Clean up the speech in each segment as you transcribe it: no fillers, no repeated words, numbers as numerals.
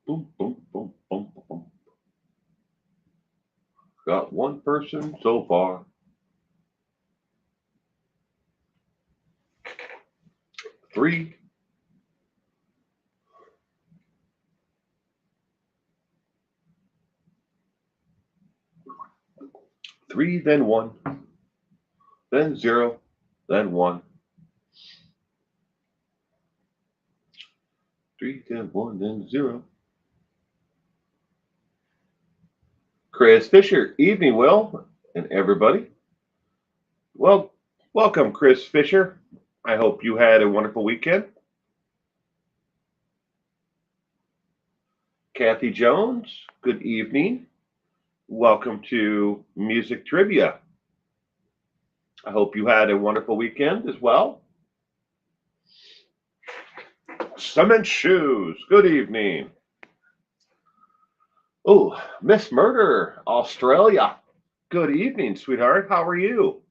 Boom, boom, boom, boom, boom. Got one person so far. Three. Three, then one, then zero, then one. Three, then one, then zero. Chris Fisher, evening, Will, and everybody. Well, welcome, Chris Fisher. I hope you had a wonderful weekend. Kathy Jones, good evening. Welcome to Music Trivia. I hope you had a wonderful weekend as well. Cement Shoes, good evening. Oh, Miss Murder, Australia. Good evening, sweetheart. How are you?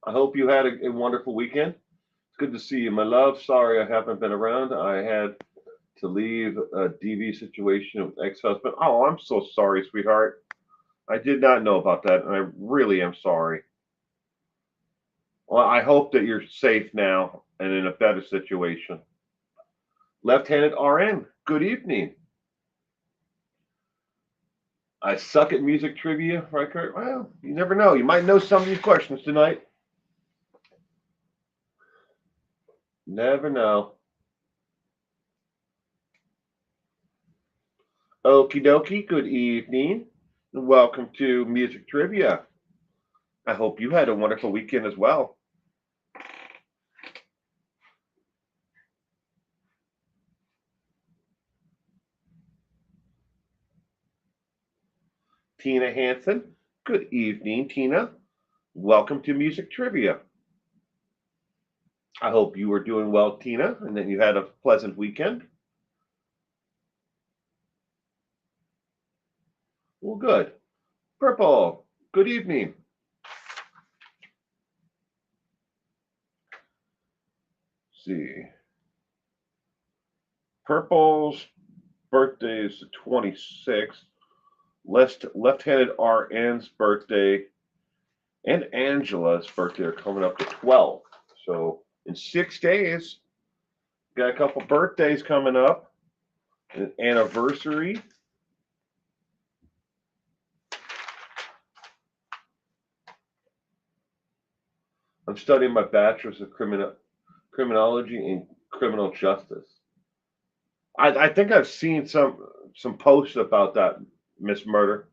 I hope you had a wonderful weekend. It's good to see you, my love. Sorry I haven't been around. I had to leave a DV situation with ex-husband. Oh, I'm so sorry, sweetheart. I did not know about that, and I really am sorry. Well, I hope that you're safe now and in a better situation. Left-handed RN, good evening. I suck at music trivia, right, Kurt? Well, you never know. You might know some of these questions tonight. Never know. Okie dokie, good evening. Welcome to Music Trivia. I hope you had a wonderful weekend as well. Tina Hansen, good evening, Tina. Welcome to Music Trivia. I hope you were doing well, Tina, and that you had a pleasant weekend. Well, good. Purple, good evening. Let's see. Purple's birthday is the 26th. Left-handed RN's birthday and Angela's birthday are coming up to 12. So in 6 days, got a couple birthdays coming up, an anniversary. I'm studying my bachelor's of criminology and criminal justice. I think I've seen some posts about that, Miss Murder.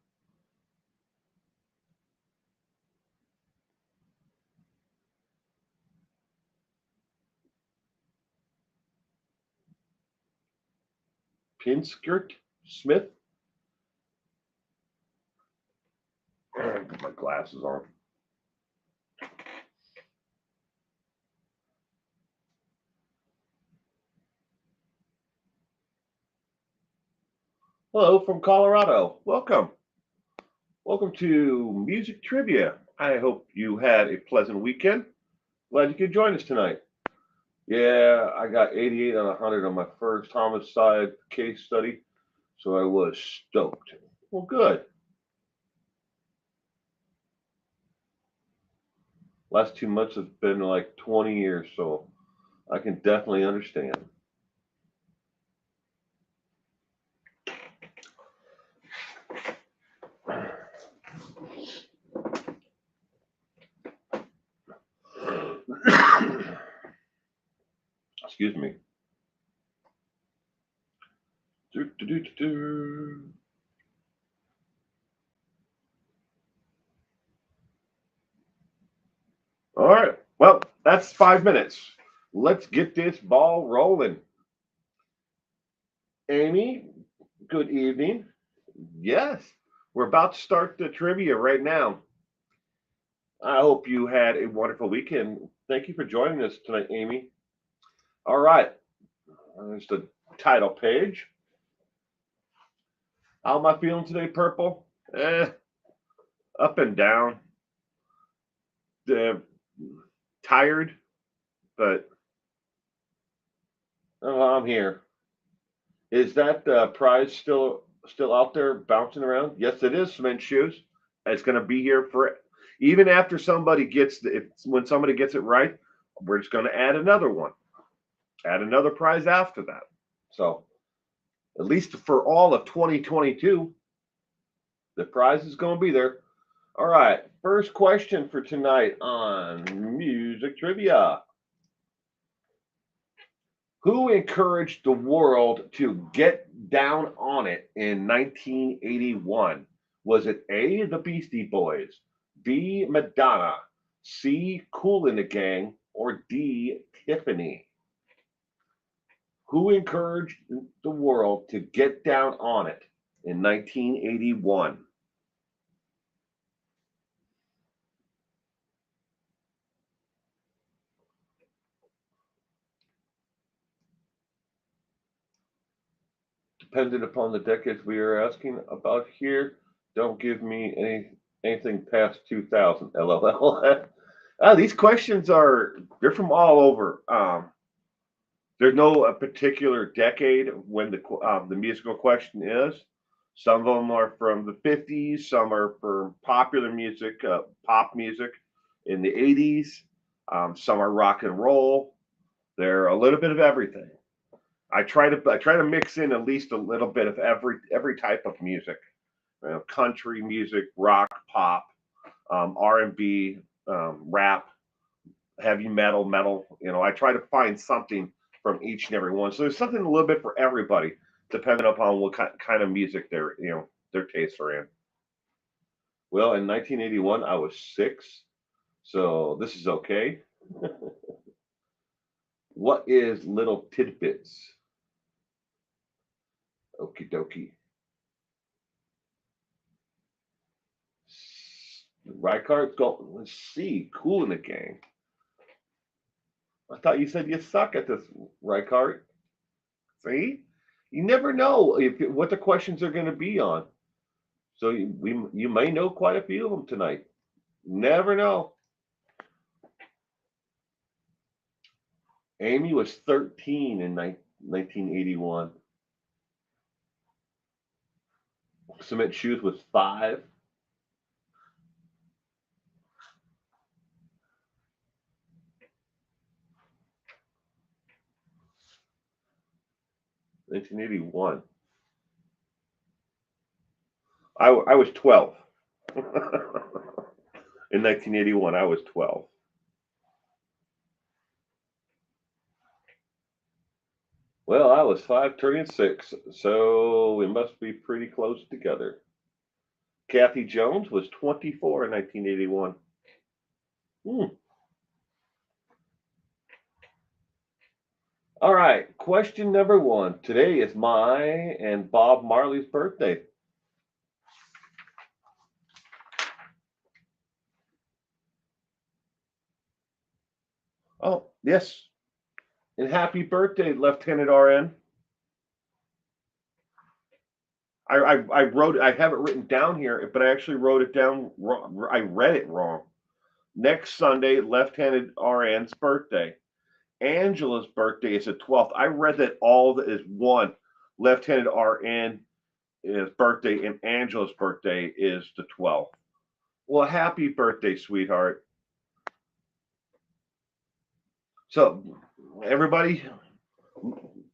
Pinskirt Smith. Put my glasses on. Hello from Colorado. Welcome. Welcome to Music Trivia. I hope you had a pleasant weekend. Glad you could join us tonight. Yeah, I got 88 on 100 on my first homicide case study, so I was stoked. Well, good. Last 2 months have been like 20 years, so I can definitely understand. Excuse me. Do, do, do, do. All right. Well, that's 5 minutes. Let's get this ball rolling. Amy, good evening. Yes, we're about to start the trivia right now. I hope you had a wonderful weekend. Thank you for joining us tonight, Amy. All right. There's the title page. How am I feeling today, Purple? Up and down. Tired, but I'm here. Is that prize still out there bouncing around? Yes, it is, Cement Shoes. It's going to be here for even after somebody gets when somebody gets it right. We're just going to add another one, add another prize after that. So at least for all of 2022, the prize is going to be there. All right, first question for tonight on music trivia. Who encouraged the world to get down on it in 1981? Was it A, the Beastie Boys, B, Madonna, C, Kool and the Gang, or D, Tiffany? Who encouraged the world to get down on it in 1981? Dependent upon the decades we are asking about here, don't give me anything past 2000. LOL. These questions they're from all over. There's no particular decade when the musical question is. Some of them are from the 50s. Some are from popular music, pop music in the 80s. Some are rock and roll. They're a little bit of everything. I try to mix in at least a little bit of every type of music. Country music, rock, pop, R&B, rap, heavy metal. I try to find something from each and every one. So there's something a little bit for everybody, depending upon what kind of music their tastes are in. Well, in 1981, I was 6, so this is okay. What is Little Tidbits? Okie dokie. Right card, go. Let's see. Kool in the Gang. I thought you said you suck at this, right card. See, you never know what the questions are going to be on. So you may know quite a few of them tonight. Never know. Amy was 13 in 1981. Cement Shoes was 5. (1981). I was 12. In 1981, I was 12. Well, I was 5 turning 6, so we must be pretty close together. Kathy Jones was 24 in 1981. All right, question number 1. Today is my and Bob Marley's birthday. Oh, yes. And happy birthday, Lieutenant RN. I wrote, I have it written down here, but I actually wrote it down wrong. I read it wrong. Next Sunday, Left-Handed RN's birthday. Angela's birthday is the 12th. I read that all is one. Left-Handed RN is birthday, and Angela's birthday is the 12th. Well, happy birthday, sweetheart. So, everybody,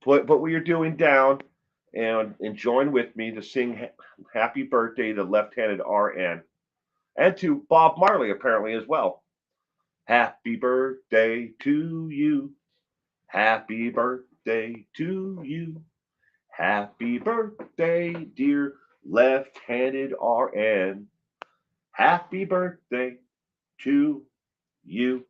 put what you're doing down and join with me to sing happy birthday to Left-Handed RN and to Bob Marley, apparently, as well. Happy birthday to you. Happy birthday to you. Happy birthday, dear Left-Handed RN. Happy birthday to you.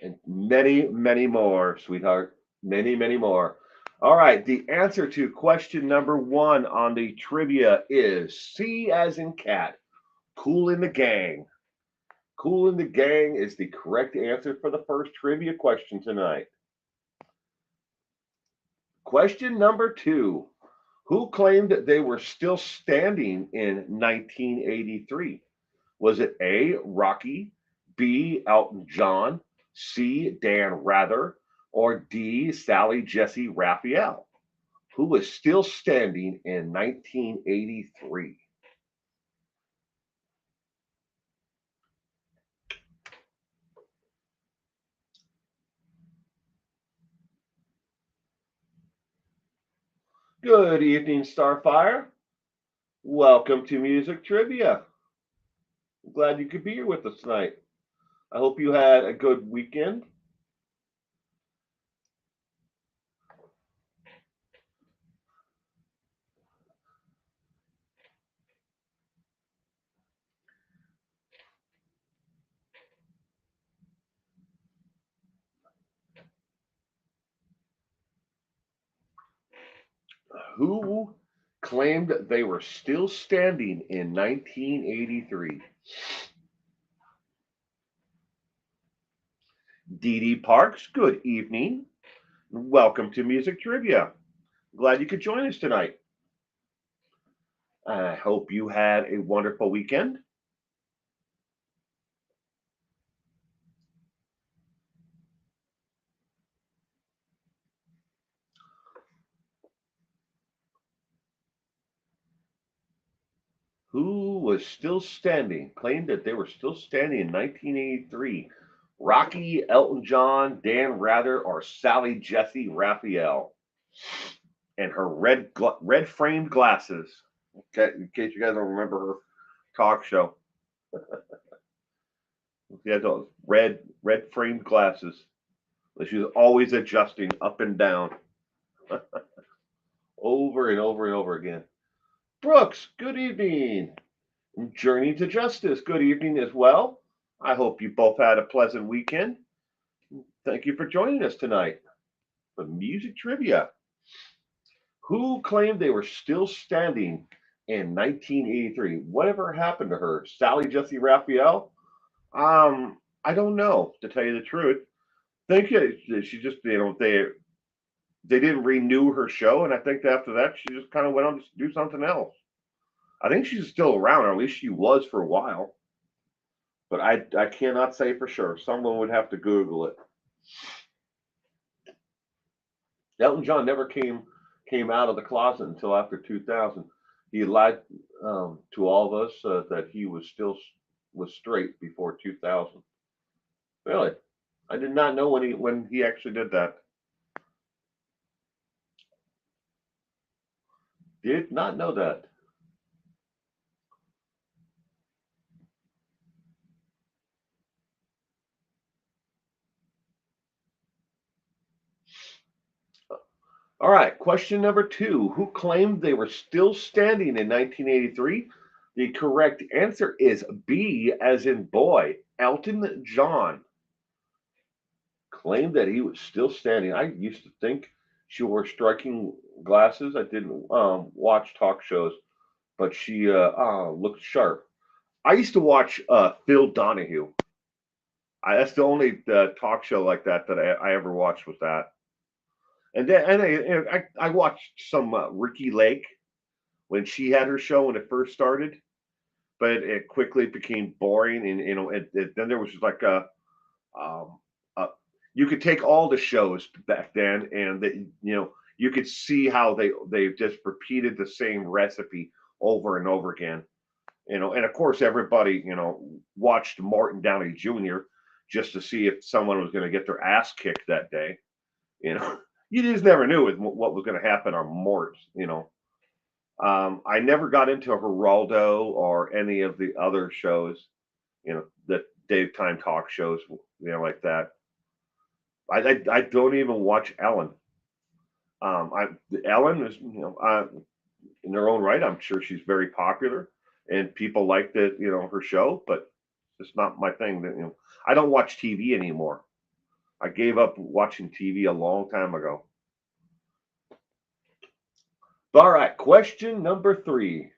And many, many more, sweetheart. Many, many more. All right. The answer to question number 1 on the trivia is C as in cat. Kool and the Gang. Kool and the Gang is the correct answer for the first trivia question tonight. Question number 2. Who claimed that they were still standing in 1983? Was it A, Rocky, B, Elton John, C, Dan Rather, Or D, Sally Jesse Raphael, who was still standing in 1983? Good evening, Starfire. Welcome to Music Trivia. I'm glad you could be here with us tonight. I hope you had a good weekend. Who claimed they were still standing in 1983? Dee Dee Parks, good evening. Welcome to Music Trivia. Glad you could join us tonight. I hope you had a wonderful weekend. Who was still standing, claimed that they were still standing in 1983? Rocky, Elton John, Dan Rather, or Sally Jesse Raphael? And her red framed glasses. Okay, in case you guys don't remember her talk show. She had those red framed glasses. She was always adjusting up and down over and over and over again. Brooks, good evening. Journey to Justice, good evening as well. I hope you both had a pleasant weekend. Thank you for joining us tonight for Music Trivia. Who claimed they were still standing in 1983? Whatever happened to her? Sally Jesse Raphael? I don't know, to tell you the truth. Think she just, they didn't renew her show, and I think after that she just kind of went on to do something else. I think she's still around, or at least she was for a while. But I cannot say for sure. Someone would have to Google it. Elton John never came out of the closet until after 2000. He lied to all of us that he was straight before 2000. Really, I did not know when he actually did that. Did not know that. All right, question number 2. Who claimed they were still standing in 1983? The correct answer is B, as in boy. Elton John claimed that he was still standing. I used to think she wore striking glasses. I didn't watch talk shows, but she looked sharp. I used to watch Phil Donahue. That's the only talk show like that I ever watched was that. And then I watched some Ricky Lake when she had her show when it first started, but it quickly became boring. And then there was just like um, a you could take all the shows back then, and you could see how they just repeated the same recipe over and over again. And of course everybody watched Martin Downey Jr. just to see if someone was going to get their ass kicked that day. You know, you just never knew what was going to happen on Mort. I never got into Geraldo or any of the other shows. The daytime talk shows. Like that. I don't even watch Ellen. Ellen is in her own right. I'm sure she's very popular and people like her show, but it's not my thing. I don't watch TV anymore. I gave up watching TV a long time ago. All right, question number 3.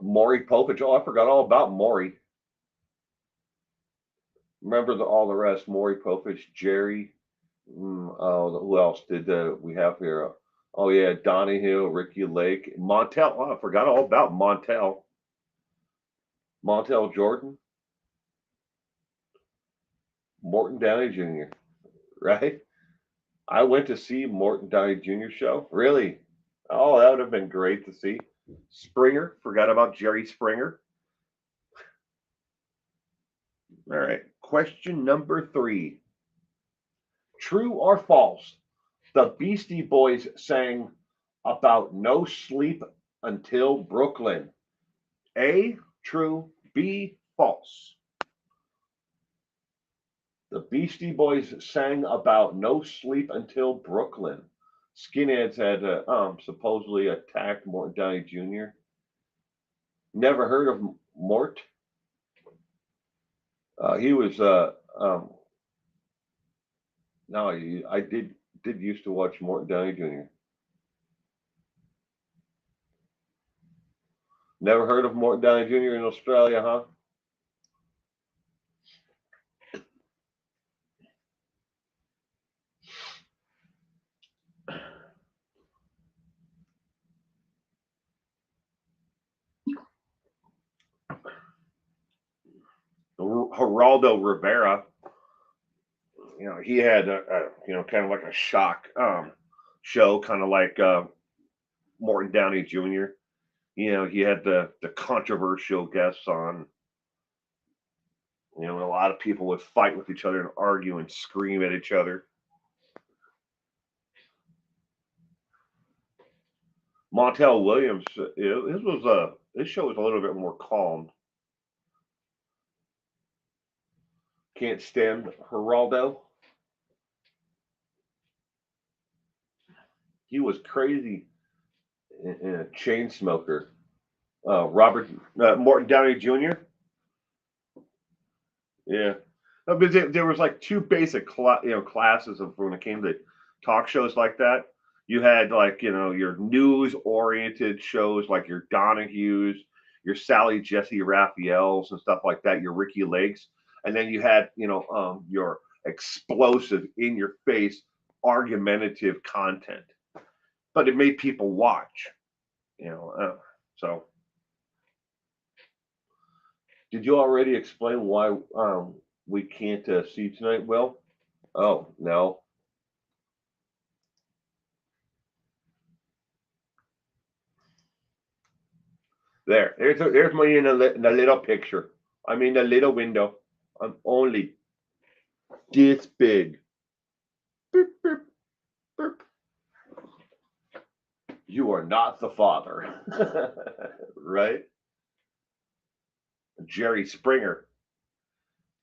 Maury Povich. Oh, I forgot all about Maury. Remember all the rest. Maury Povich, Jerry. Oh, who else did we have here? Oh yeah, Donahue, Ricky Lake, Montel. Oh, I forgot all about Montel. Montel Jordan, Morton Downey Jr. right? I went to see Morton Downey Jr. show. Really? Oh, that would have been great to see. Springer, forgot about Jerry Springer. All right. Question number 3. True or false? The Beastie Boys sang about no sleep until Brooklyn. A, true. B, false. The Beastie Boys sang about no sleep until Brooklyn. Skinheads had supposedly attacked Morton Downey Jr. Never heard of Mort. He was no, I did used to watch Morton Downey Jr. Never heard of Morton Downey Jr. in Australia, huh? Geraldo Rivera, he had kind of like a shock show, kind of like Morton Downey Jr. He had the controversial guests on. And a lot of people would fight with each other and argue and scream at each other. Montel Williams, his show was a little bit more calm. Can't stand Geraldo. He was crazy and a chain smoker. Morton Downey Jr. Yeah, but there was like two basic classes of when it came to talk shows like that. You had like your news oriented shows like your Donahues, your Sally Jesse Raphaels and stuff like that, your Ricky Lakes, and then you had your explosive in your face argumentative content, but it made people watch. So did you already explain why we can't see tonight, Will? Oh, no. There's me in the little picture. I'm in the little window. I'm only this big. Boop, boop, boop. You are not the father. Right? Jerry Springer.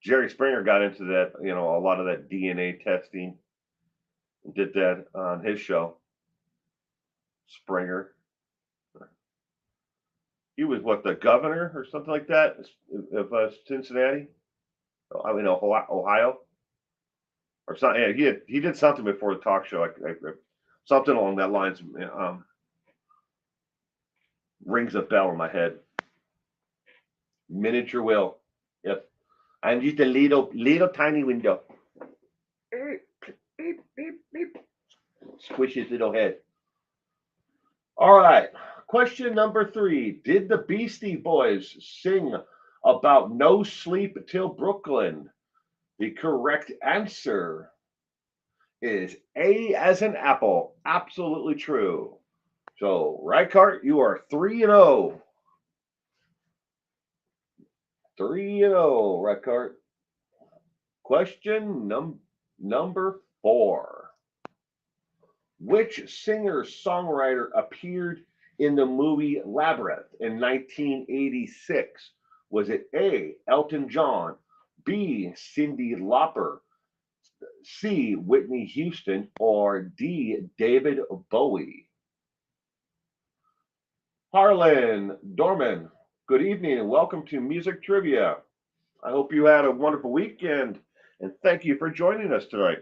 Jerry Springer got into that, a lot of that DNA testing. Did that on his show. Springer. He was what, the governor or something like that of Cincinnati? I mean, Ohio or something. Yeah, he did something before the talk show, something along that lines. Rings a bell in my head. Miniature Will. Yes, I'm just a little tiny window. Squish his little head. All right. Question number 3. Did the Beastie Boys sing about no sleep till Brooklyn? The correct answer is A as in apple. Absolutely true. So, Reichardt, you are 3-0. 3-0, Reichardt. Question number 4. Which singer-songwriter appeared in the movie Labyrinth in 1986? Was it A, Elton John, B, Cyndi Lauper, C, Whitney Houston, or D, David Bowie? Harlan Dorman, good evening and welcome to Music Trivia. I hope you had a wonderful weekend and thank you for joining us tonight.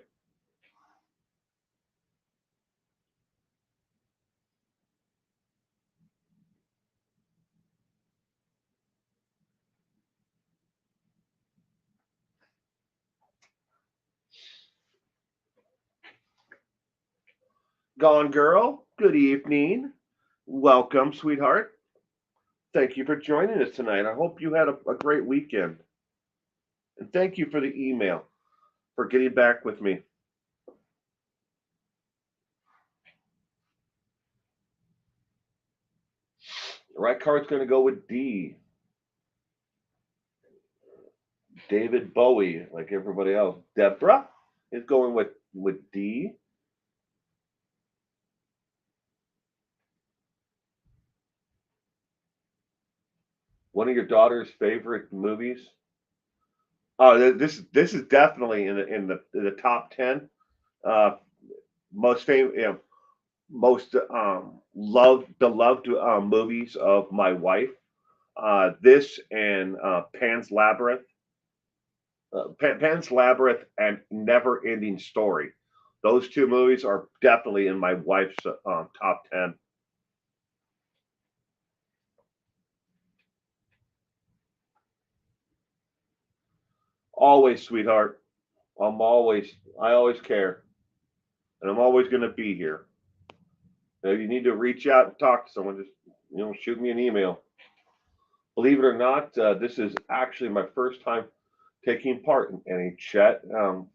Gone Girl, good evening. Welcome, sweetheart. Thank you for joining us tonight. I hope you had a great weekend. And thank you for the email, for getting back with me. The right card's going to go with D. David Bowie, like everybody else. Deborah is going with D. One of your daughter's favorite movies? Oh, this is definitely in the top 10. Uh, most famous, you know, most beloved movies of my wife. This and Pan's Labyrinth, and Never Ending Story. Those two movies are definitely in my wife's top 10. Always, sweetheart. I always care, and I'm always going to be here. If you need to reach out and talk to someone, just shoot me an email. Believe it or not, this is actually my first time taking part in any chat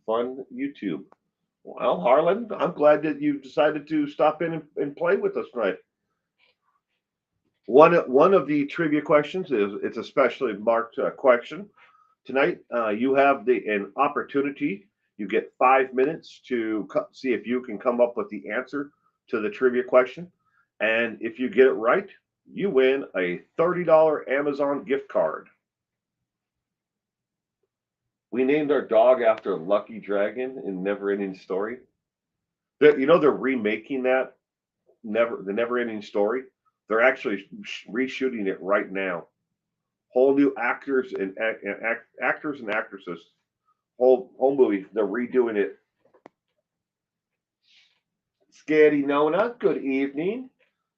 fun YouTube. Well, Harlan, I'm glad that you decided to stop in and play with us tonight. One of the trivia questions is it's a specially marked question. Tonight, you have an opportunity. You get 5 minutes to see if you can come up with the answer to the trivia question. And if you get it right, you win a $30 Amazon gift card. We named our dog after Lucky Dragon in Never Ending Story. They're remaking that the Never Ending Story. They're actually reshooting it right now. Whole new actors and actors and actresses. Whole movie. They're redoing it. Scary Nona, good evening.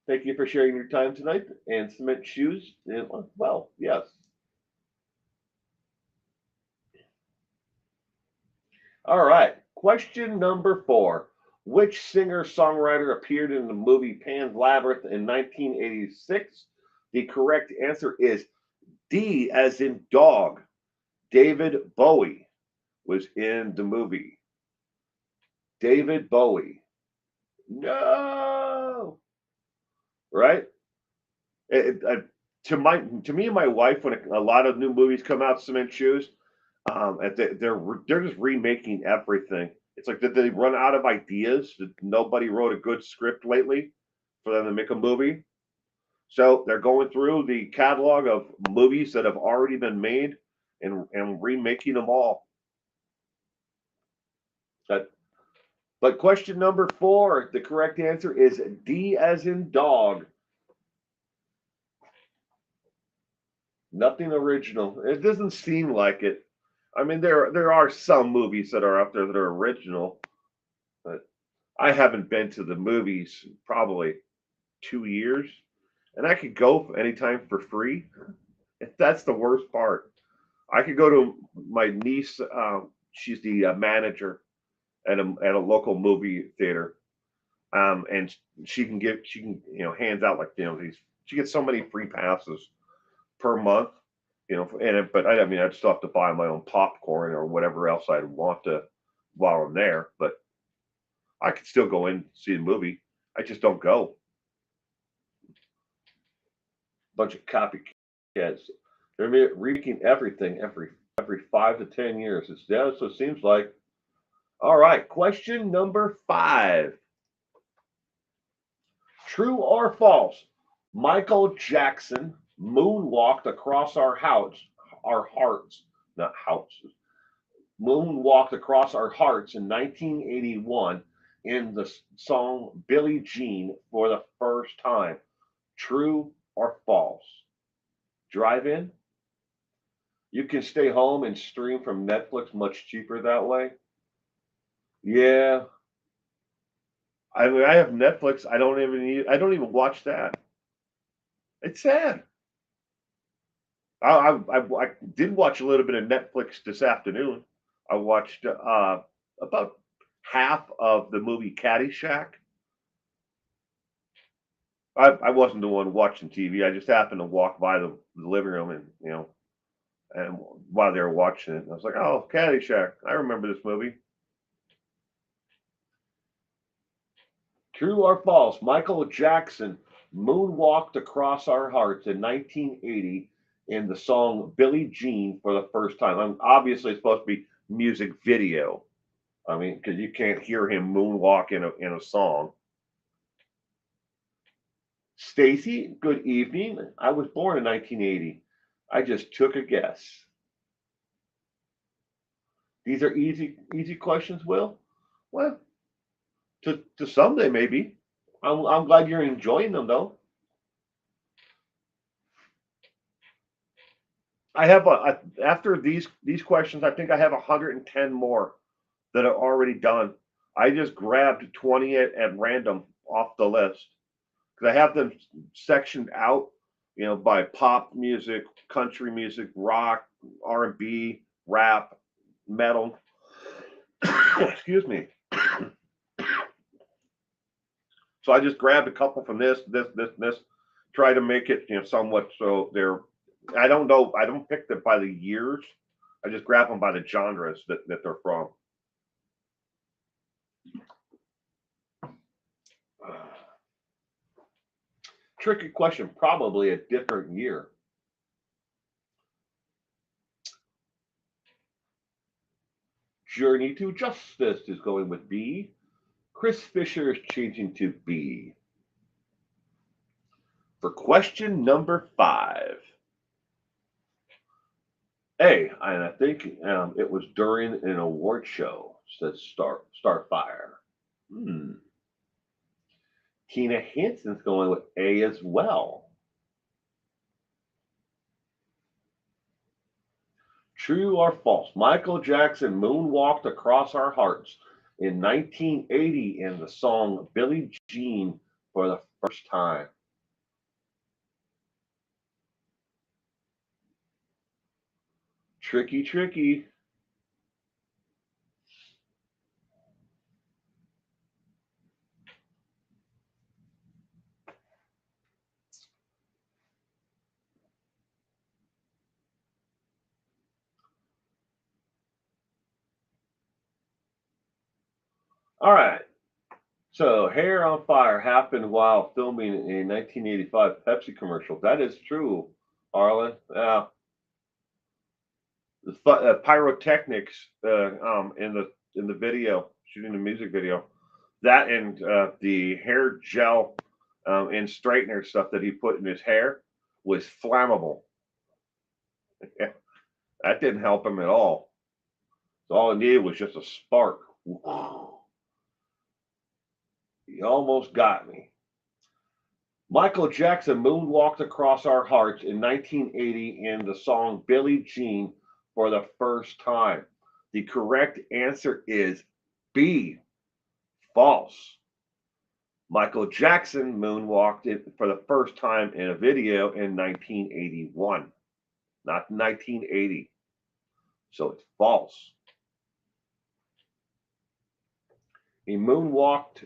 Thank you for sharing your time tonight. And Cement Shoes, well, yes. All right. Question number 4. Which singer-songwriter appeared in the movie Pan's Labyrinth in 1986? The correct answer is D, as in dog. David Bowie was in the movie. David Bowie. No. Right? To me and my wife, when a lot of new movies come out, Cement Shoes, they're just remaking everything. It's like that they run out of ideas. Nobody wrote a good script lately for them to make a movie, so they're going through the catalog of movies that have already been made and remaking them all. But question number 4, the correct answer is D, as in dog. Nothing original. It doesn't seem like it. I mean, there are some movies that are up there that are original, but I haven't been to the movies in probably 2 years, and I could go anytime for free. That's the worst part. I could go to my niece. She's the manager at a local movie theater, and she can hands out like these. She gets so many free passes per month, but I mean, I'd still have to buy my own popcorn or whatever else I'd want to while I'm there. But I could still go in and see the movie. I just don't go. Bunch of copycats. They're remaking everything every 5 to 10 years. That's what it seems like. All right, question number 5. True or false? Michael Jackson moonwalked across our hearts, not houses. Moonwalked across our hearts in 1981 in the song Billie Jean for the first time. True or false? Drive in? You can stay home and stream from Netflix much cheaper that way. Yeah. I mean, I have Netflix. I don't even watch that. It's sad. I did watch a little bit of Netflix this afternoon. I watched about half of the movie Caddyshack. I wasn't the one watching TV. I just happened to walk by the living room and while they were watching it, I was like, "Oh, Caddyshack! I remember this movie." True or false? Michael Jackson moonwalked across our hearts in 1980 in the song Billie Jean for the first time. Obviously, it's supposed to be music video. I mean, because you can't hear him moonwalk in a song. Stacy, good evening. I was born in 1980. I just took a guess. These are easy questions, Will. Well, to some they may be. I'm glad you're enjoying them though. I have after these questions, I think I have 110 more that are already done. I just grabbed 20 at random off the list because I have them sectioned out, by pop music, country music, rock, R&B, rap, metal. Excuse me. So I just grabbed a couple from this, try to make it, somewhat so they're. I don't know. I don't pick them by the years. I just grab them by the genres that they're from. Tricky question. Probably a different year. Journey to Justice is going with B. Chris Fisher is changing to B. For question number 5. A, and I think it was during an award show, says Starfire. Tina Hanson's going with A as well. True or false? Michael Jackson moonwalked across our hearts in 1980 in the song Billie Jean for the first time. Tricky. All right. So, Hair on Fire happened while filming a 1985 Pepsi commercial. That is true, Arlen. Yeah. The pyrotechnics in the video, shooting the music video, that and the hair gel and straightener stuff that he put in his hair was flammable. That didn't help him at all. So all it needed was just a spark. He almost got me. Michael Jackson moonwalked across our hearts in 1980 in the song Billie Jean for the first time. The correct answer is B. False. Michael Jackson moonwalked it for the first time in a video in 1981, not 1980. So it's false. He moonwalked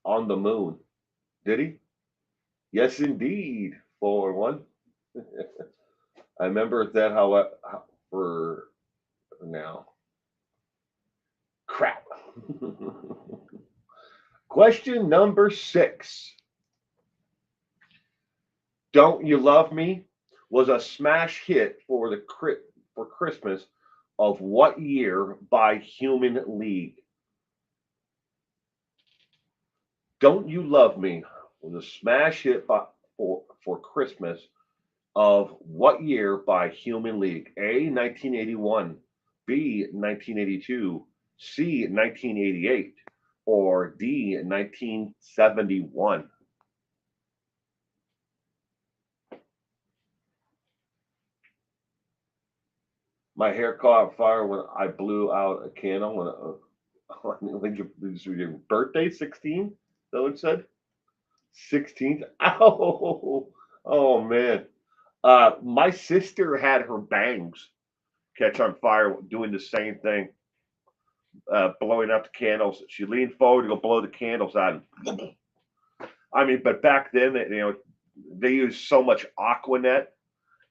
on the moon. Did he? Yes, indeed. 4-1. I remember that how for now. Crap. Question number 6. Don't You Love Me was a smash hit for Christmas of what year by Human League? Don't You Love Me was a smash hit for Christmas of what year by Human League? A, 1981, B, 1982, C, 1988, or D, 1971? My hair caught fire when I blew out a candle when your birthday, 16? That what it said? 16th. Oh man. My sister had her bangs catch on fire doing the same thing, blowing out the candles. She leaned forward to go blow the candles out. I mean, but back then, they used so much Aquanet,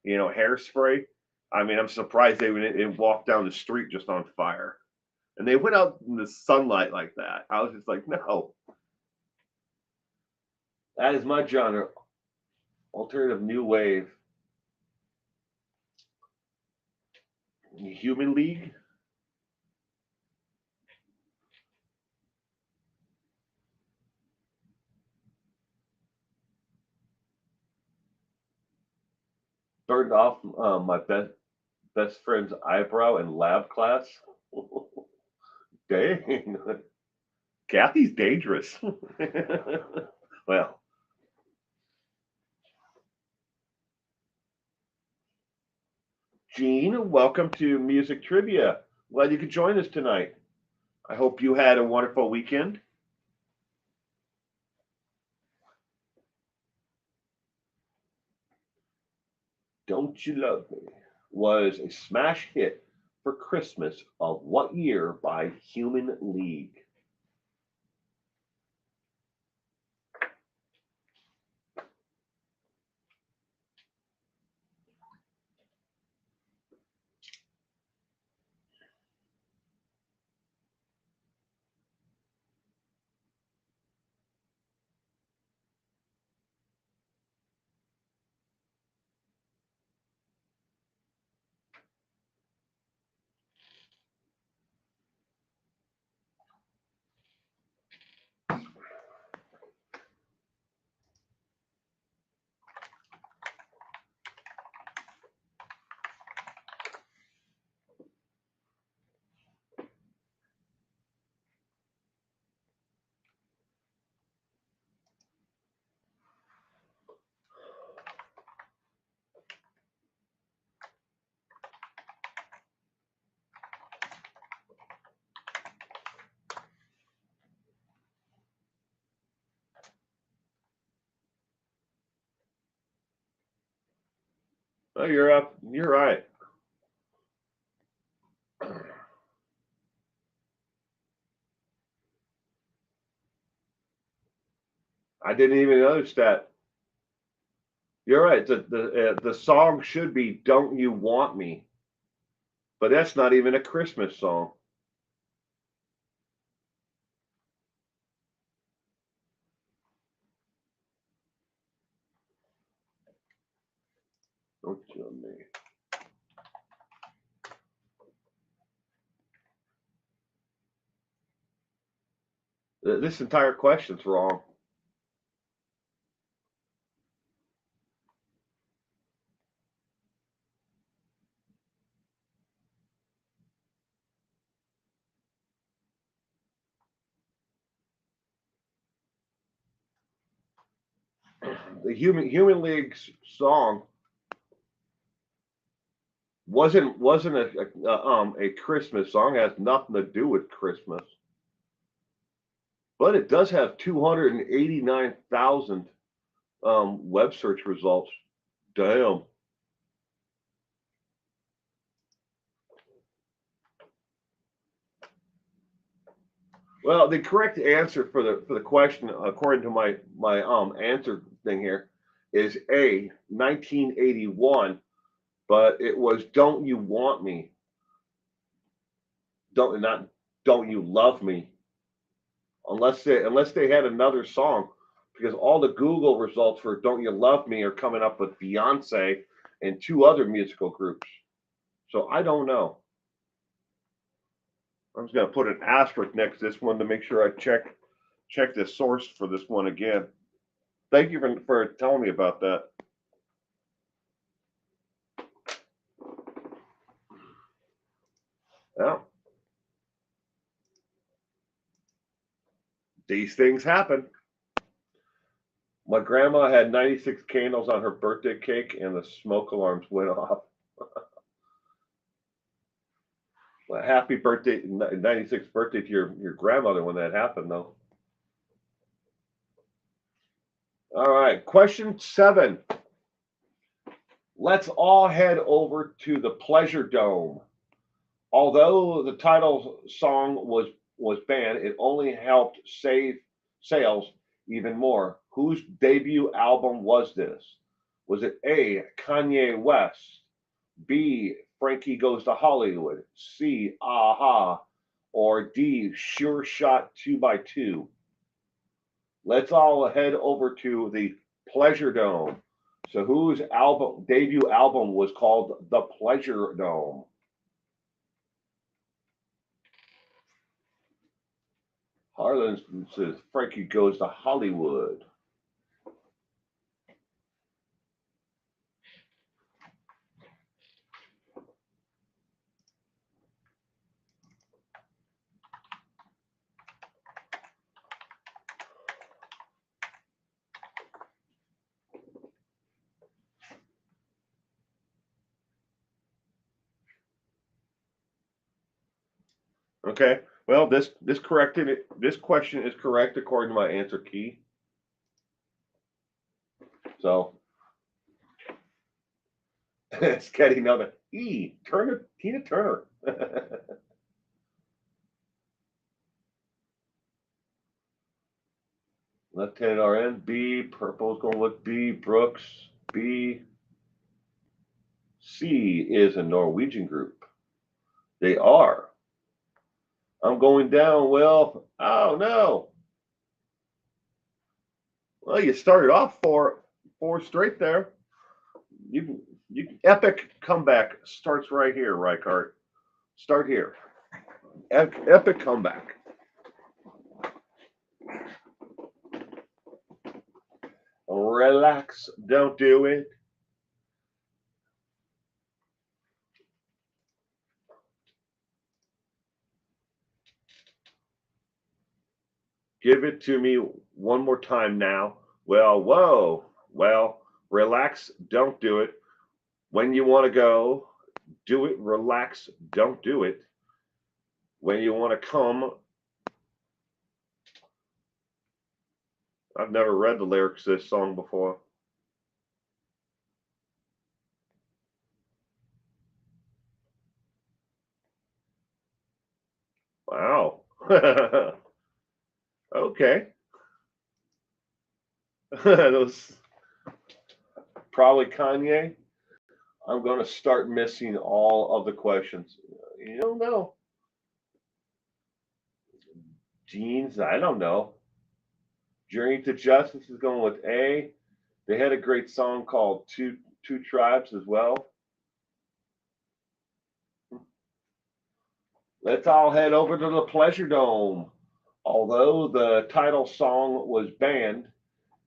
hairspray. I mean, I'm surprised they didn't walk down the street just on fire. And they went out in the sunlight like that. I was just like, no. That is my genre. Alternative new wave. Human League. Burned off my best friend's eyebrow in lab class. Dang, Kathy's dangerous. Well, Gene, welcome to Music Trivia. Glad you could join us tonight. I hope you had a wonderful weekend. Don't You Love Me was a smash hit for Christmas of what year by Human League? Oh, you're up. You're right. I didn't even notice that. You're right. The song should be "Don't You Want Me," but that's not even a Christmas song. Don't you want me? This entire question's wrong. The Human League's song wasn't a Christmas song. It has nothing to do with Christmas, but it does have 289,000 web search results. Damn. Well, the correct answer for the question, according to my answer thing here, is A, 1981. But it was "Don't You Want Me?" Don't You Love Me? Unless they had another song, because all the Google results for "Don't You Love Me" are coming up with Beyonce and two other musical groups. So I don't know. I'm just gonna put an asterisk next to this one to make sure I check the source for this one again. Thank you for telling me about that. Yeah, these things happen. My grandma had 96 candles on her birthday cake, and the smoke alarms went off. Well, happy birthday, 96th birthday to your grandmother when that happened, though. All right, question 7. Let's all head over to the Pleasure Dome. Although the title song was banned, it only helped save sales even more. Whose debut album was this? Was it A, Kanye West, B, Frankie Goes to Hollywood, C, Aha, or D, Sure Shot 2 by 2? Let's all head over to the Pleasure Dome. So whose debut album was called The Pleasure Dome? Harlan says Frankie Goes to Hollywood. Okay. Well, this corrected it. This question is correct according to my answer key. So it's getting another E. Turner, Tina Turner. Left-handed RN. B. Purple's going with B. Brooks. B. C is a Norwegian group. They are. I'm going down. Well, oh no. Well, you started off four straight there. You epic comeback starts right here, Reichardt. Start here. Epic comeback. Relax, don't do it. Give it to me one more time now. Well, whoa. Well, relax, don't do it. When you want to go, do it. Relax, don't do it. When you want to come, I've never read the lyrics to this song before. Wow. Okay. Those probably Kanye. I'm going to start missing all of the questions. You don't know. Jeans, I don't know. Journey to Justice is going with A. They had a great song called Two Tribes as well. Let's all head over to the Pleasure Dome. Although the title song was banned,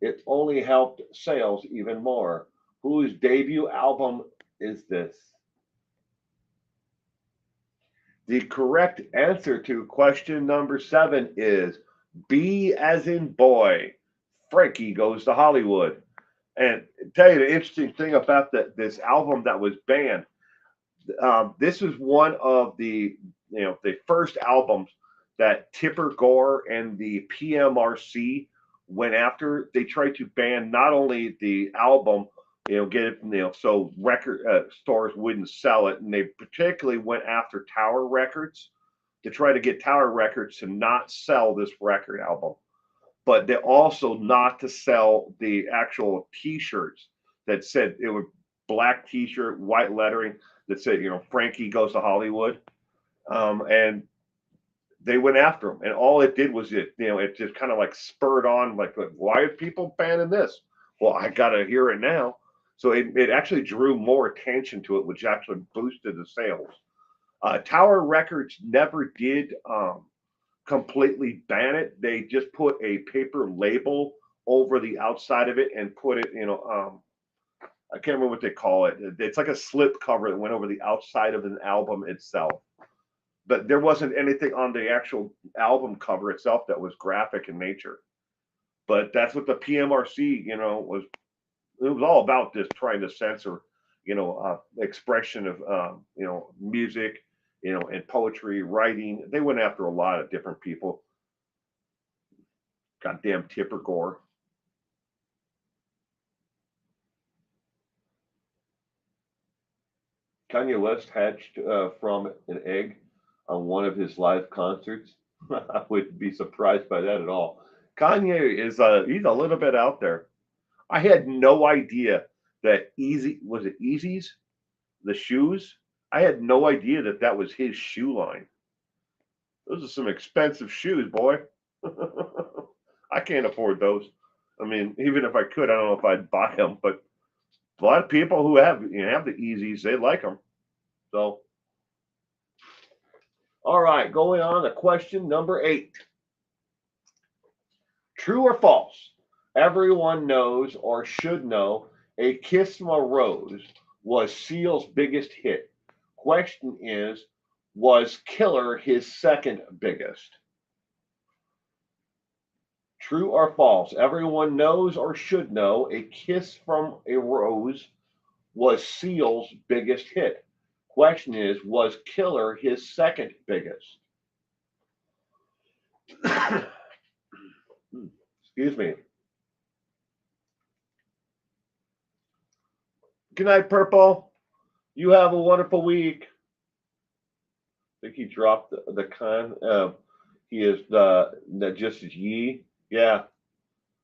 it only helped sales even more. Whose debut album is this? The correct answer to question number 7 is B as in boy. Frankie Goes to Hollywood. And tell you the interesting thing about this album that was banned. This was one of the the first albums that Tipper Gore and the PMRC went after. They tried to ban not only the album, get it, so record stores wouldn't sell it, and they particularly went after Tower Records to try to get Tower Records to not sell this record album, but they also not to sell the actual T-shirts that said it was black T-shirt, white lettering that said, Frankie Goes to Hollywood, and they went after him, and all it did was it just kind of like spurred on, like, why are people banning this? Well, I gotta hear it now. So it actually drew more attention to it, which actually boosted the sales. Tower Records never did completely ban it. They just put a paper label over the outside of it and put it, I can't remember what they call it. It's like a slip cover that went over the outside of an album itself. But there wasn't anything on the actual album cover itself that was graphic in nature. But that's what the PMRC, was. It was all about just trying to censor, expression of, music, and poetry, writing. They went after a lot of different people. Goddamn Tipper Gore. Kanye West hatched from an egg on one of his live concerts. I wouldn't be surprised by that at all. Kanye is he's a little bit out there. I had no idea that Easy's, the shoes. I had no idea that was his shoe line. Those are some expensive shoes, boy. I can't afford those. I mean, even if I could, I don't know if I'd buy them. But a lot of people who have have the Easies, they like them. So, all right, going on to question number 8. True or false? Everyone knows or should know A Kiss from a Rose was Seal's biggest hit. Question is, was Killer his second biggest? True or false? Everyone knows or should know A Kiss from a Rose was Seal's biggest hit. Question is, was Killer his second biggest? Excuse me. Good night, Purple. You have a wonderful week. I think he dropped the con. He is just as Yee. Yeah.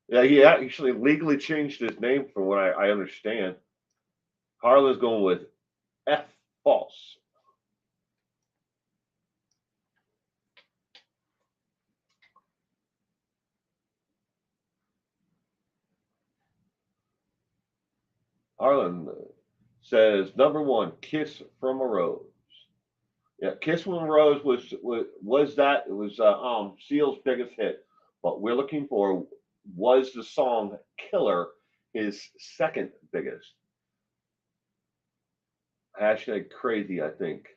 Yeah, he actually legally changed his name from what I understand. Harlan's going with F, false. Harlan says number 1, Kiss from a Rose. Yeah, Kiss from a Rose was Seal's biggest hit. But we're looking for, was the song Killer his second biggest? Hashtag crazy, I think.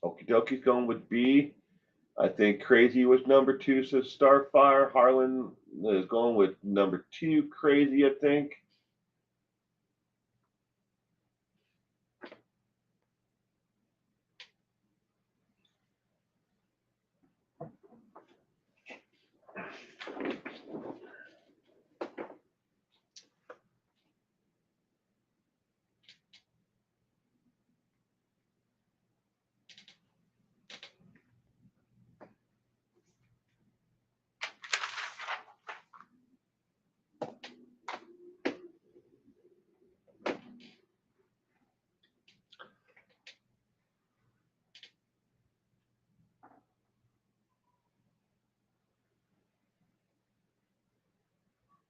Okie dokie going with B. I think Crazy was number 2, so Starfire. Harlan is going with number 2, Crazy, I think.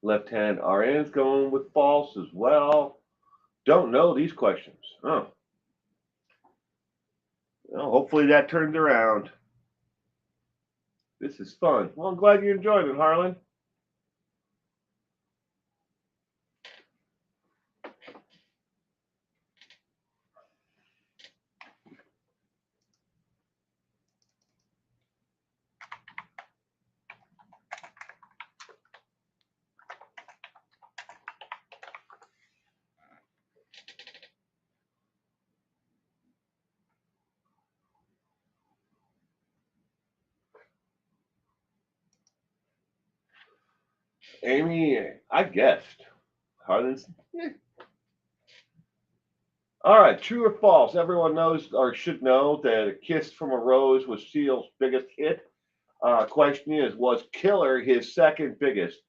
Left hand RN's going with false as well. Don't know these questions. Oh. Well, hopefully that turns around. This is fun. Well, I'm glad you enjoyed it, Harlan. Amy, I guessed. Harlan's. All right, true or false? Everyone knows or should know that A Kiss from a Rose was Seal's biggest hit. Question is, was Killer his second biggest?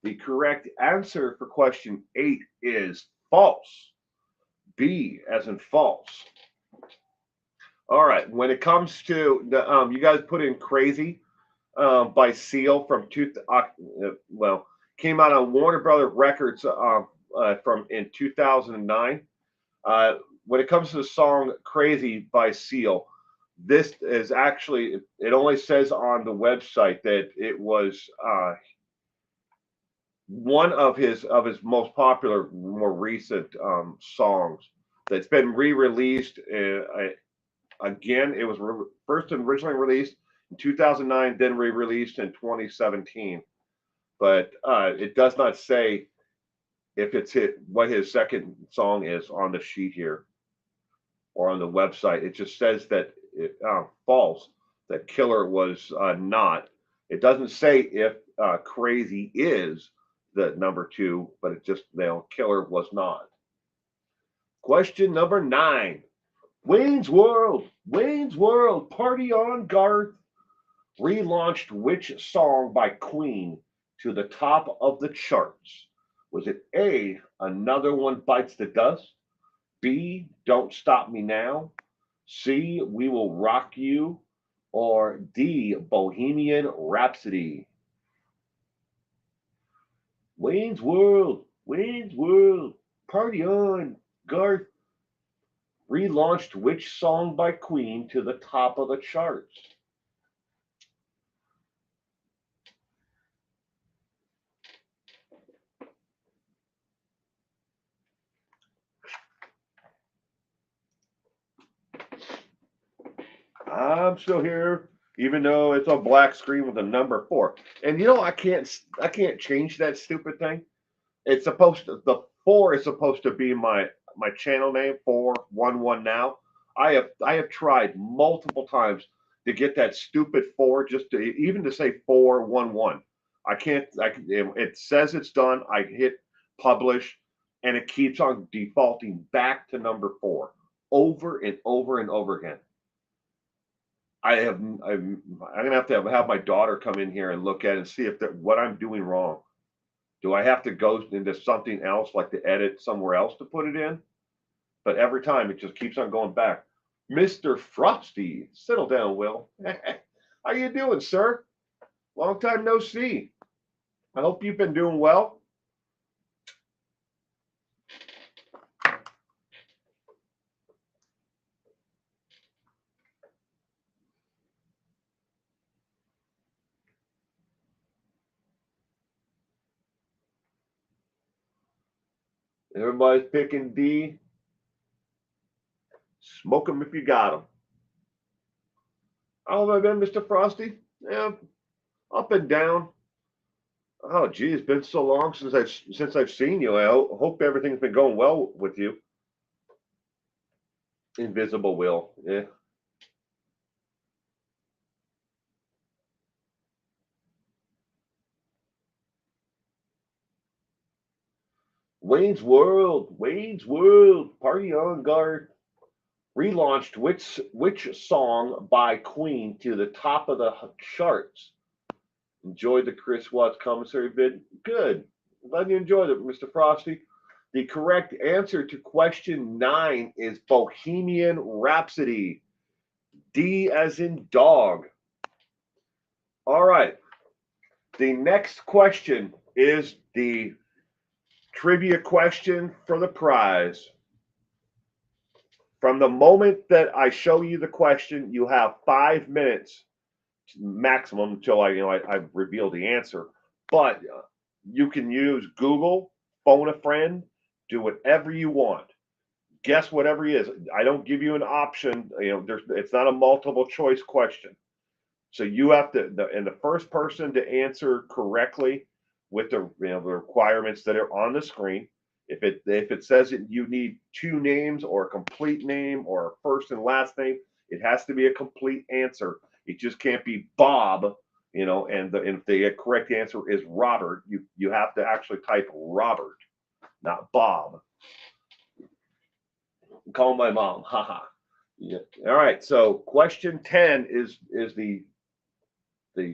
The correct answer for question 8 is false. B, as in false. All right, when it comes to the, you guys put in Crazy by Seal from came out on Warner Brother Records from in 2009. When it comes to the song Crazy by Seal, this is actually, it only says on the website that it was one of his most popular, more recent songs that's been re-released. Again, it was first originally released in 2009, then re-released in 2017. But it does not say if it's what his second song is on the sheet here or on the website. It just says that false, that Killer was not. It doesn't say if Crazy is the number 2, but it just, Killer was not. Question number 9. Wayne's World, Party on Garth relaunched which song by Queen to the top of the charts? Was it A, Another One Bites the Dust? B, Don't Stop Me Now? C, We Will Rock You? or D, Bohemian Rhapsody? Wayne's World, party on. Garth relaunched which song by Queen to the top of the charts? I'm still here, even though it's a black screen with a number 4. And I can't change that stupid thing. It's supposed to the 4 is supposed to be my channel name 411 now. I have tried multiple times to get that stupid 4 just to even to say 411. I can't it says it's done. I hit publish and it keeps on defaulting back to number 4 over and over and over again. I'm gonna have my daughter come in here and look at it and see if what I'm doing wrong. Do I have to go into something else, like to edit somewhere else to put it in? But every time it just keeps on going back. Mr. Frosty, settle down, Will. How you doing, sir? Long time no see. I hope you've been doing well. Everybody's picking D. Smoke 'em if you got 'em. How have I been, Mr. Frosty? Yeah, up and down. Oh, gee, it's been so long since I've seen you. I hope everything's been going well with you. Invisible Will. Yeah. Wayne's World, party on, guard. Relaunched which song by Queen to the top of the charts? Enjoyed the Chris Watts commentary bit. Good. Glad you enjoyed it, Mr. Frosty. The correct answer to question 9 is Bohemian Rhapsody. D as in dog. All right. The next question is the trivia question for the prize. From the moment that I show you the question, you have 5 minutes maximum until I reveal the answer. But you can use Google, phone a friend, do whatever you want. Guess whatever it is. I don't give you an option. It's not a multiple choice question. So you have to, and the first person to answer correctly with the requirements that are on the screen. If it says that you need 2 names or a complete name or a first and last name, it has to be a complete answer. It just can't be Bob, and if the correct answer is Robert, you have to actually type Robert, not Bob. Call my mom, haha. Yeah. All right. So question 10 is the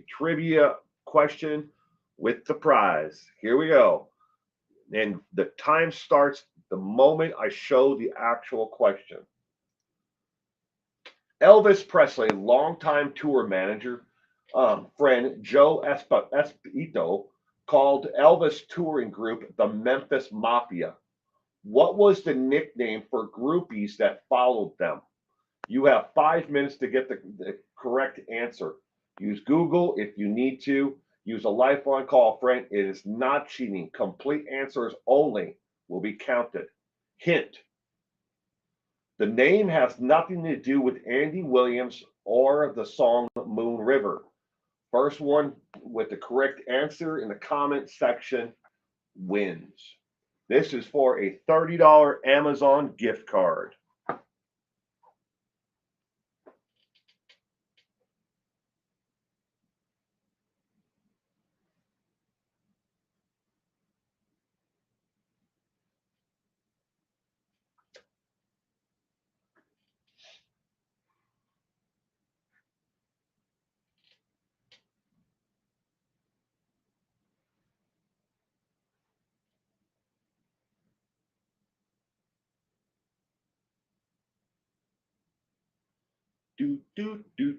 trivia question with the prize. Here we go. And the time starts the moment I show the actual question. Elvis Presley, longtime tour manager, friend Joe Espito, called Elvis touring group the Memphis Mafia. What was the nickname for groupies that followed them? You have 5 minutes to get the correct answer. Use Google if you need to. Use a lifeline, call a friend. It is not cheating. Complete answers only will be counted. Hint: the name has nothing to do with Andy Williams or the song Moon River. First one with the correct answer in the comment section wins. This is for a $30 Amazon gift card. Do, do, do,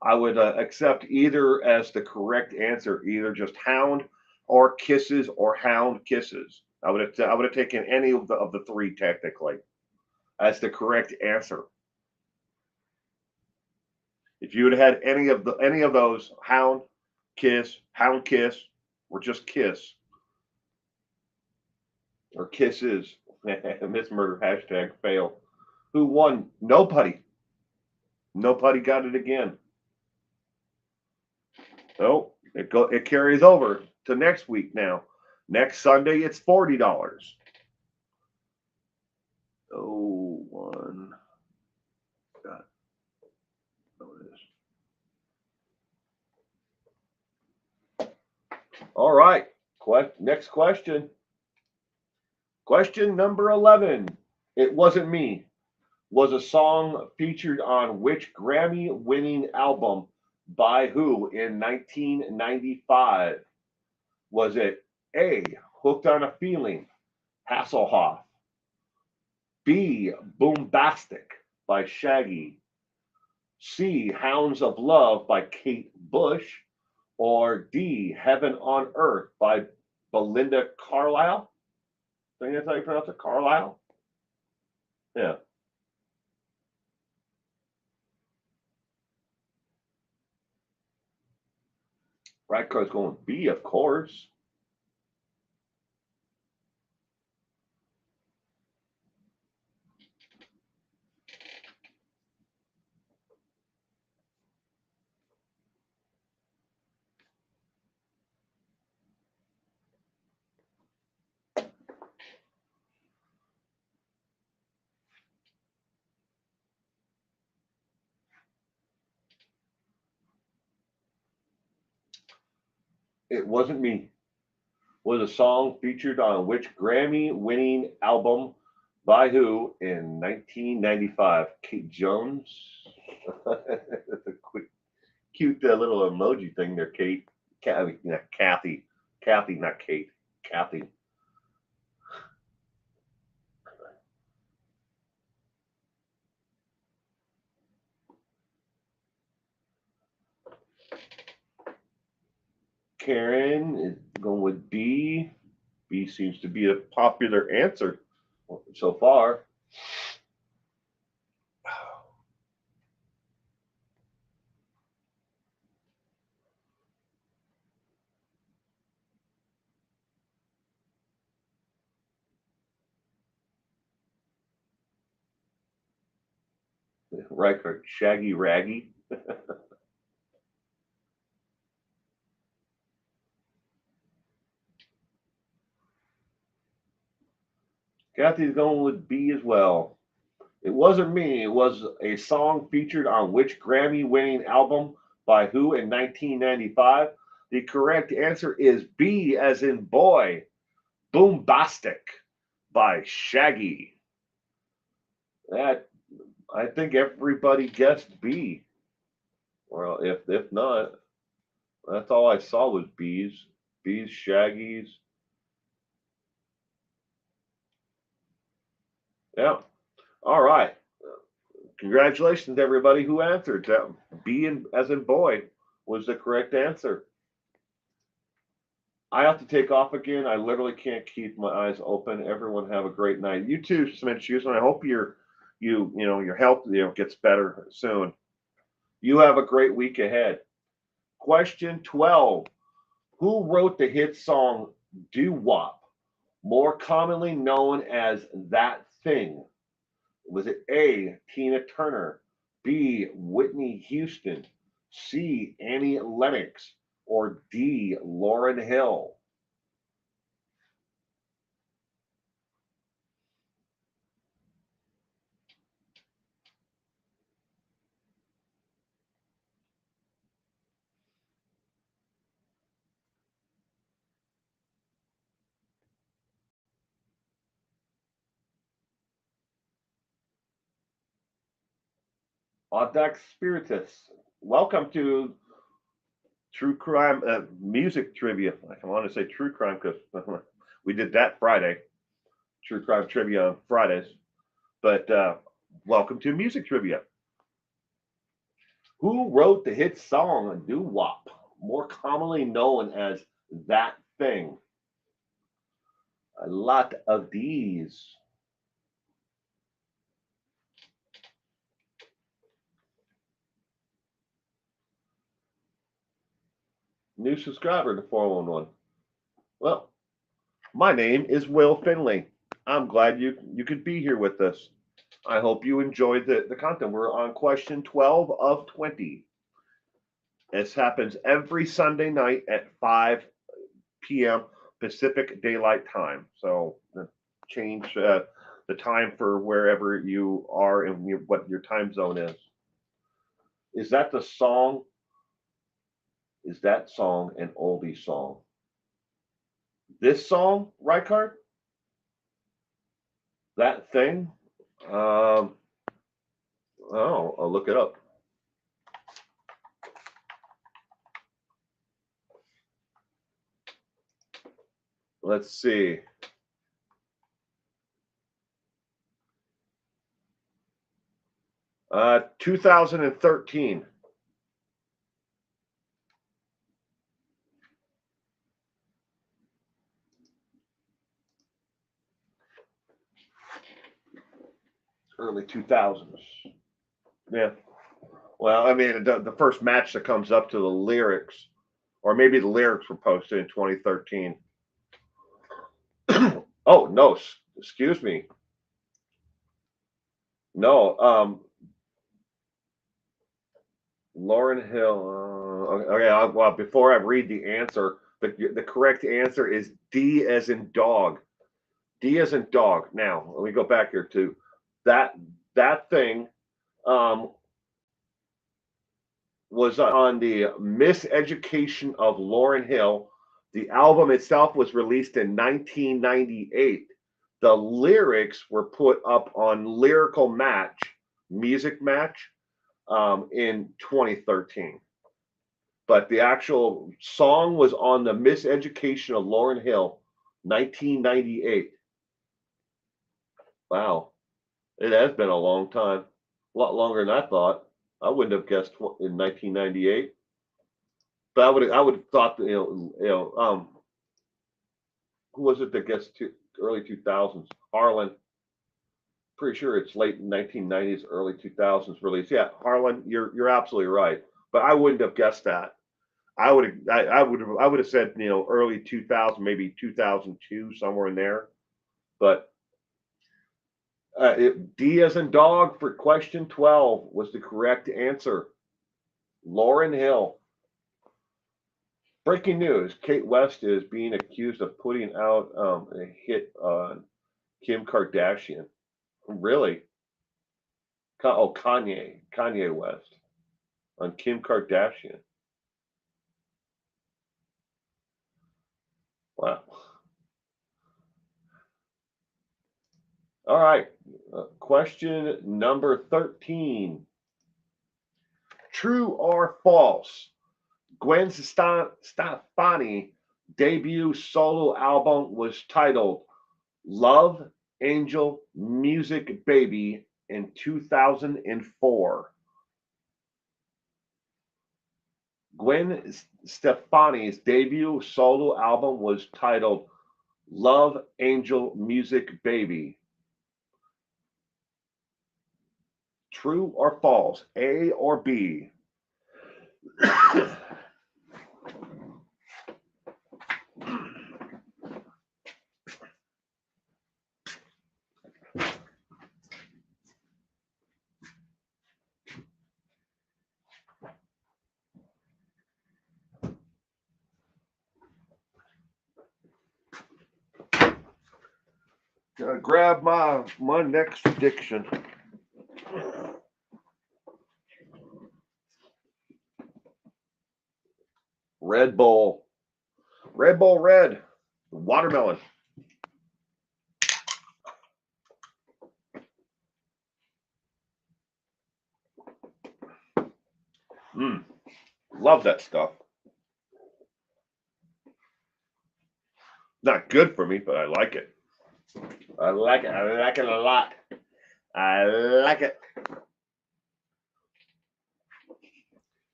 I would accept either as the correct answer, either just hound or kisses or hound kisses. I would have taken any of the three technically as the correct answer. If you would have had any of those hound kiss, or just kiss or kisses, Miss Murder hashtag fail. Who won? Nobody. Nobody got it again. Oh, it carries over to next week now. Next Sunday it's $40. Oh, one. God. Oh, it is. All right. Next question. Question number 11. It Wasn't Me was a song featured on which Grammy winning album by who in 1995? Was it A, Hooked on a Feeling, Hasselhoff, B, Boombastic by Shaggy, C, Hounds of Love by Kate Bush, or D, Heaven on Earth by Belinda Carlisle? I think that's how you pronounce it, Carlisle? Yeah. Right card's going B, of course. It Wasn't Me was a song featured on which Grammy winning album by who in 1995? Kate Jones? That's a quick, cute little emoji thing there, Kate. Kathy. Kathy, not Kate. Kathy. Karen is going with B. B seems to be a popular answer so far. Right, Shaggy Raggy. Kathy's going with B as well. It Wasn't Me. It was a song featured on which Grammy winning album by who in 1995? The correct answer is B as in boy. Boombastic by Shaggy. That I think everybody guessed B. Well, if not, that's all I saw was B's. B's, Shaggy's. Yeah. All right. Congratulations, everybody who answered. B as in boy was the correct answer. I have to take off again. I literally can't keep my eyes open. Everyone have a great night. You too, Smith Shoes, and I hope your health gets better soon. You have a great week ahead. Question 12. Who wrote the hit song Doo Wop, more commonly known as That Thing? Was it A, Tina Turner, B, Whitney Houston, C, Annie Lennox, or D, Lauryn Hill? Audax Spiritus. Welcome to True Crime Music Trivia. I want to say True Crime because we did that Friday. True Crime Trivia on Fridays. But welcome to Music Trivia. Who wrote the hit song Doo Wop, more commonly known as That Thing? A lot of these. New subscriber to 411. Well, my name is Will Finley. I'm glad you could be here with us. I hope you enjoyed the content. We're on question 12 of 20. This happens every Sunday night at 5 p.m. Pacific Daylight Time. So change the time for wherever you are and what your time zone is. Is that the song? Is that song an oldie song? This song, Reichard? That thing? Oh, I'll look it up. Let's see. Uh, 2013. Early 2000s. Yeah. Well, I mean, the first match that comes up to the lyrics, or maybe the lyrics were posted in 2013. Oh, no, excuse me. No, Lauryn Hill. Okay, well, before I read the answer, the correct answer is D as in dog. D as in dog. Now, let me go back here to that thing. Was on the Miseducation of Lauryn Hill. The album itself was released in 1998. The lyrics were put up on Lyrical Match, Music Match, in 2013. But the actual song was on the Miseducation of Lauryn Hill, 1998. Wow, it has been a long time, a lot longer than I thought. I wouldn't have guessed in 1998. But I would have thought that, who was it that gets to early 2000s? Harlan. Pretty sure it's late 1990s, early 2000s release. Yeah, Harlan, you're absolutely right. But I wouldn't have guessed that. I would have said early 2000, maybe 2002, somewhere in there. But D as in dog for question 12 was the correct answer. Lauryn Hill. Breaking news: Kate West is being accused of putting out a hit on Kim Kardashian. Really? Kanye West on Kim Kardashian. Wow. All right. Question number 13. True or false? Gwen Stefani debut solo album was titled Love Angel Music Baby in 2004. Gwen Stefani's debut solo album was titled Love Angel Music Baby. True or false? A or B? Gotta grab my next addiction. Red Bull. Red Bull Red. Watermelon. Love that stuff. Not good for me, but I like it. I like it. I like it a lot. I like it.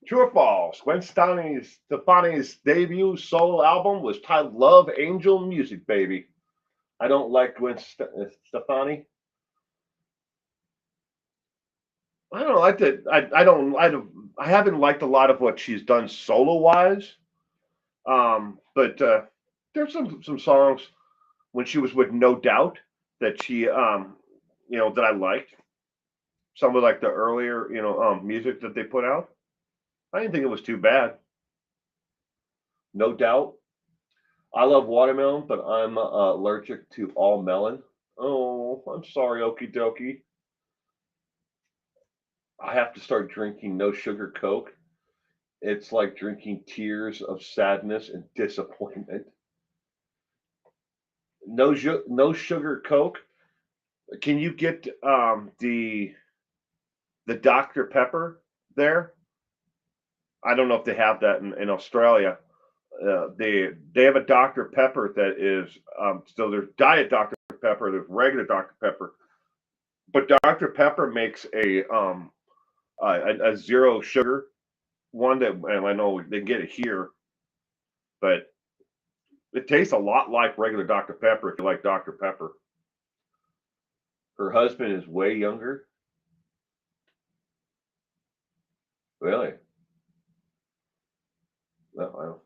True or false? Gwen Stefani's debut solo album was titled Love Angel Music Baby. I don't like Stefani. I don't like that. I haven't liked a lot of what she's done solo wise. But there's some songs when she was with No Doubt that she that I liked. Some of like the earlier music that they put out. I didn't think it was too bad. No Doubt. I love watermelon, but I'm allergic to all melon. Oh, I'm sorry, okie dokie. I have to start drinking no sugar Coke. It's like drinking tears of sadness and disappointment. No sugar Coke. Can you get the Dr. Pepper there? I don't know if they have that in Australia. They have a Dr. Pepper that is so there's Diet Dr. Pepper, there's regular Dr. Pepper, but Dr. Pepper makes a zero sugar one that, and I know they get it here, but it tastes a lot like regular Dr. Pepper if you like Dr. Pepper. Her husband is way younger. Really? No, I don't.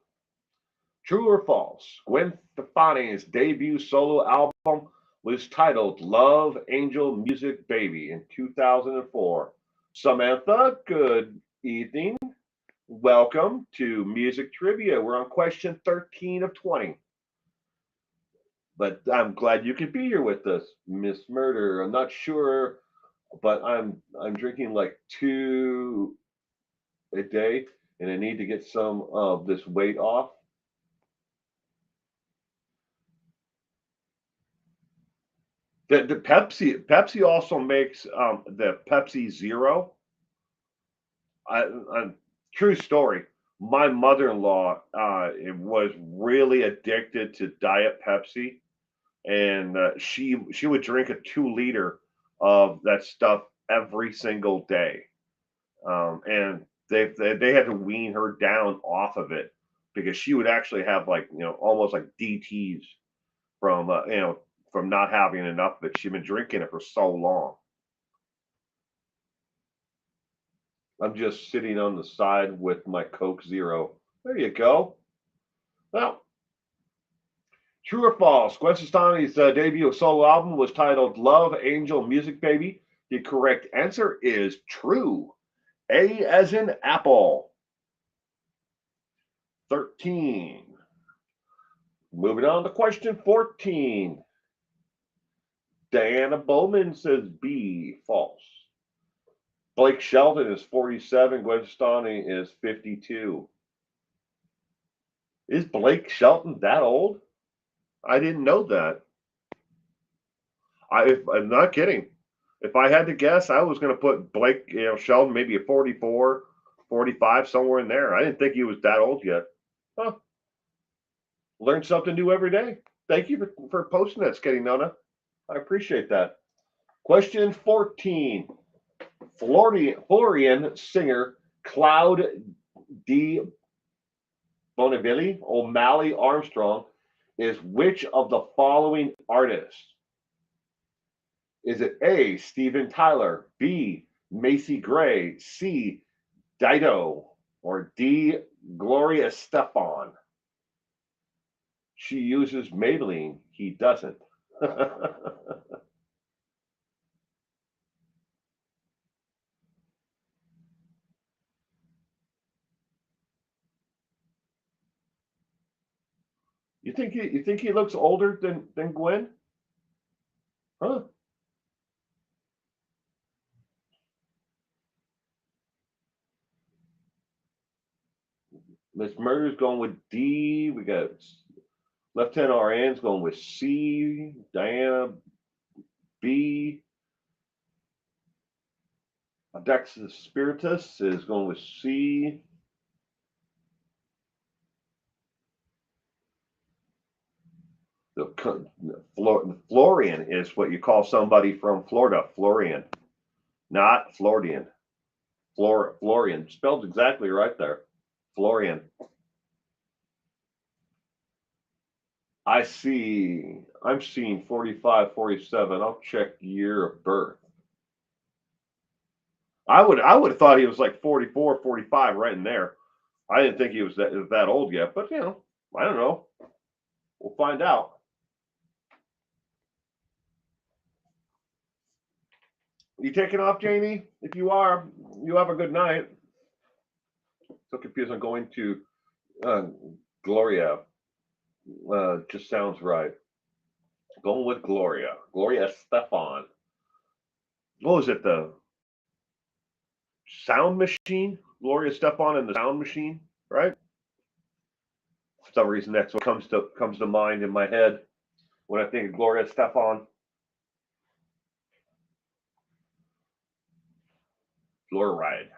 True or false? Gwen Stefani's debut solo album was titled Love Angel Music Baby in 2004. Samantha, good evening. Welcome to Music Trivia. We're on question 13 of 20. But I'm glad you could be here with us, Miss Murder. I'm not sure, but I'm drinking like 2 a day, and I need to get some of this weight off. The Pepsi also makes the Pepsi Zero. I true story. My mother-in-law was really addicted to Diet Pepsi, and she would drink a 2 liter of that stuff every single day. And they had to wean her down off of it because she would actually have like almost like DTS from from not having enough of it. She'd been drinking it for so long. I'm just sitting on the side with my Coke Zero. There you go. Well, true or false? Gwen Stefani's debut solo album was titled Love Angel Music Baby. The correct answer is true. A as in apple. 13. Moving on to question 14. Diana Bowman says B, false. Blake Shelton is 47. Gwen Stefani is 52. Is Blake Shelton that old? I didn't know that. I'm not kidding. If I had to guess, I was going to put Blake, Shelton maybe a 44, 45, somewhere in there. I didn't think he was that old yet. Huh. Learn something new every day. Thank you for posting that, Sketty Nona. I appreciate that. Question 14. Florian singer Cloud D. Bonneville O'Malley Armstrong is which of the following artists? Is it A, Steven Tyler, B, Macy Gray, C, Dido, or D, Gloria Estefan? She uses Maybelline. He doesn't. You think he looks older than Gwen? Huh? Miss Murder's going with D. We got Lieutenant RN's going with C. Diana B. Adexis Spiritus is going with C. Florian is what you call somebody from Florida. Florian, not Floridian. Florian. Spelled exactly right there. Florian. I'm seeing 45, 47. I'll check year of birth. I would have thought he was like 44, 45, right in there. I didn't think he was that old yet, but I don't know. We'll find out. You taking off, Jamie? If you are, you have a good night. So confused. I'm going to Gloria. Just sounds right. Going with Gloria. Gloria Stefan. What was it? The Sound Machine? Gloria Stefan and the Sound Machine, right? For some reason, that's what comes to mind in my head when I think of Gloria Stefan. Fluoride.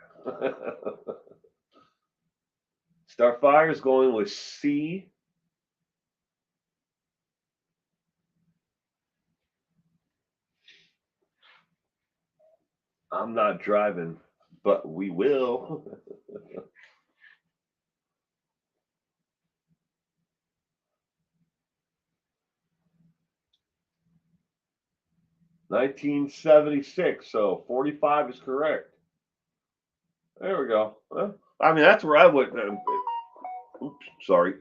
Starfire is going with C. I'm not driving, but we will. 1976, so 45 is correct. There we go. Well, I mean, that's where I would. Oops, sorry.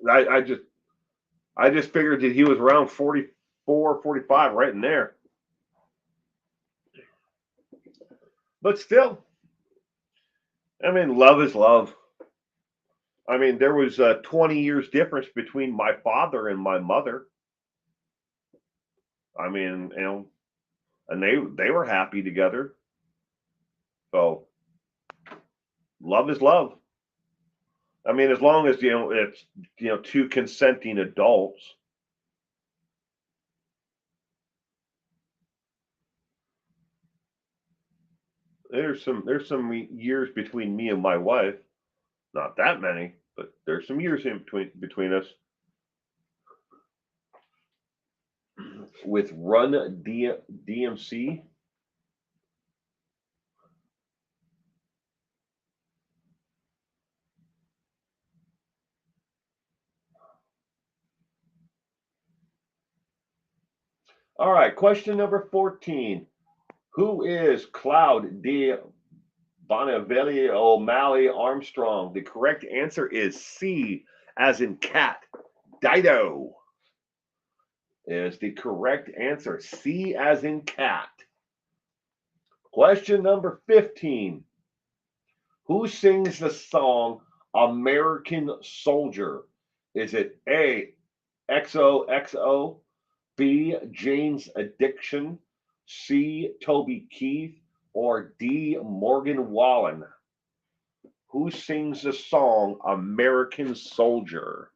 I just figured that he was around 44, 45, right in there. But still, I mean, love is love. I mean, there was 20 years difference between my father and my mother. I mean, and they were happy together. So love is love. I mean, as long as it's two consenting adults. There's some years between me and my wife. Not that many, but there's some years in between us. With Run DMC. All right, question number 14. Who is Cloud de Bonneville O'Malley Armstrong? The correct answer is C, as in cat. Dido is the correct answer. C, as in cat. Question number 15. Who sings the song American Soldier? Is it A, XOXO, B, Jane's Addiction, C, Toby Keith, or D, Morgan Wallen? Who sings the song American Soldier?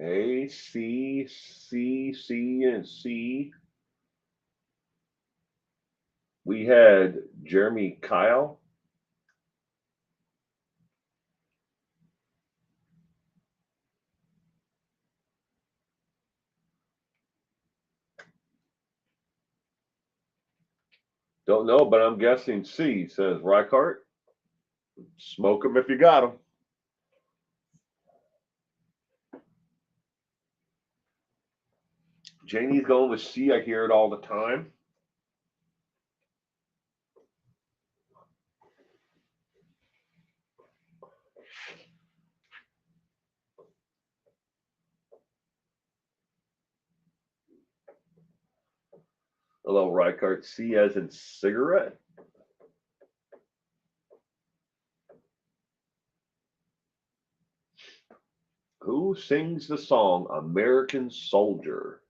A, C, C, C, and C. We had Jeremy Kyle. Don't know, but I'm guessing C, says Reichart. Smoke them if you got them. Janie's going with C. I hear it all the time. Hello, Reichart. C as in cigarette. Who sings the song American Soldier?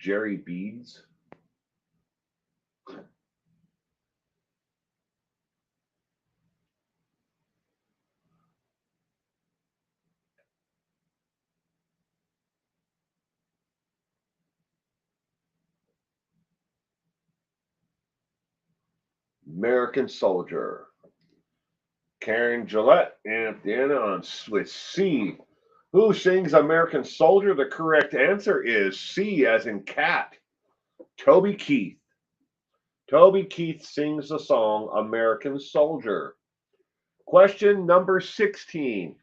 Jerry Beads. American Soldier. Karen Gillette and Deanna on with C. Who sings American Soldier? The correct answer is C, as in cat. Toby Keith. Toby Keith sings the song American Soldier. Question number 16.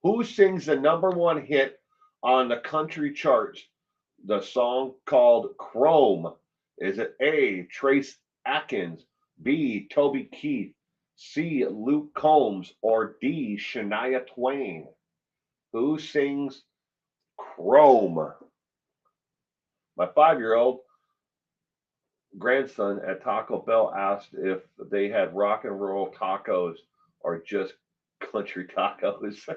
Who sings the #1 hit on the country charts? The song called Chrome. Is it A, Trace Adkins, B, Toby Keith, C, Luke Combs, or D, Shania Twain? Who sings Chrome? My 5-year-old grandson at Taco Bell asked if they had rock and roll tacos or just country tacos.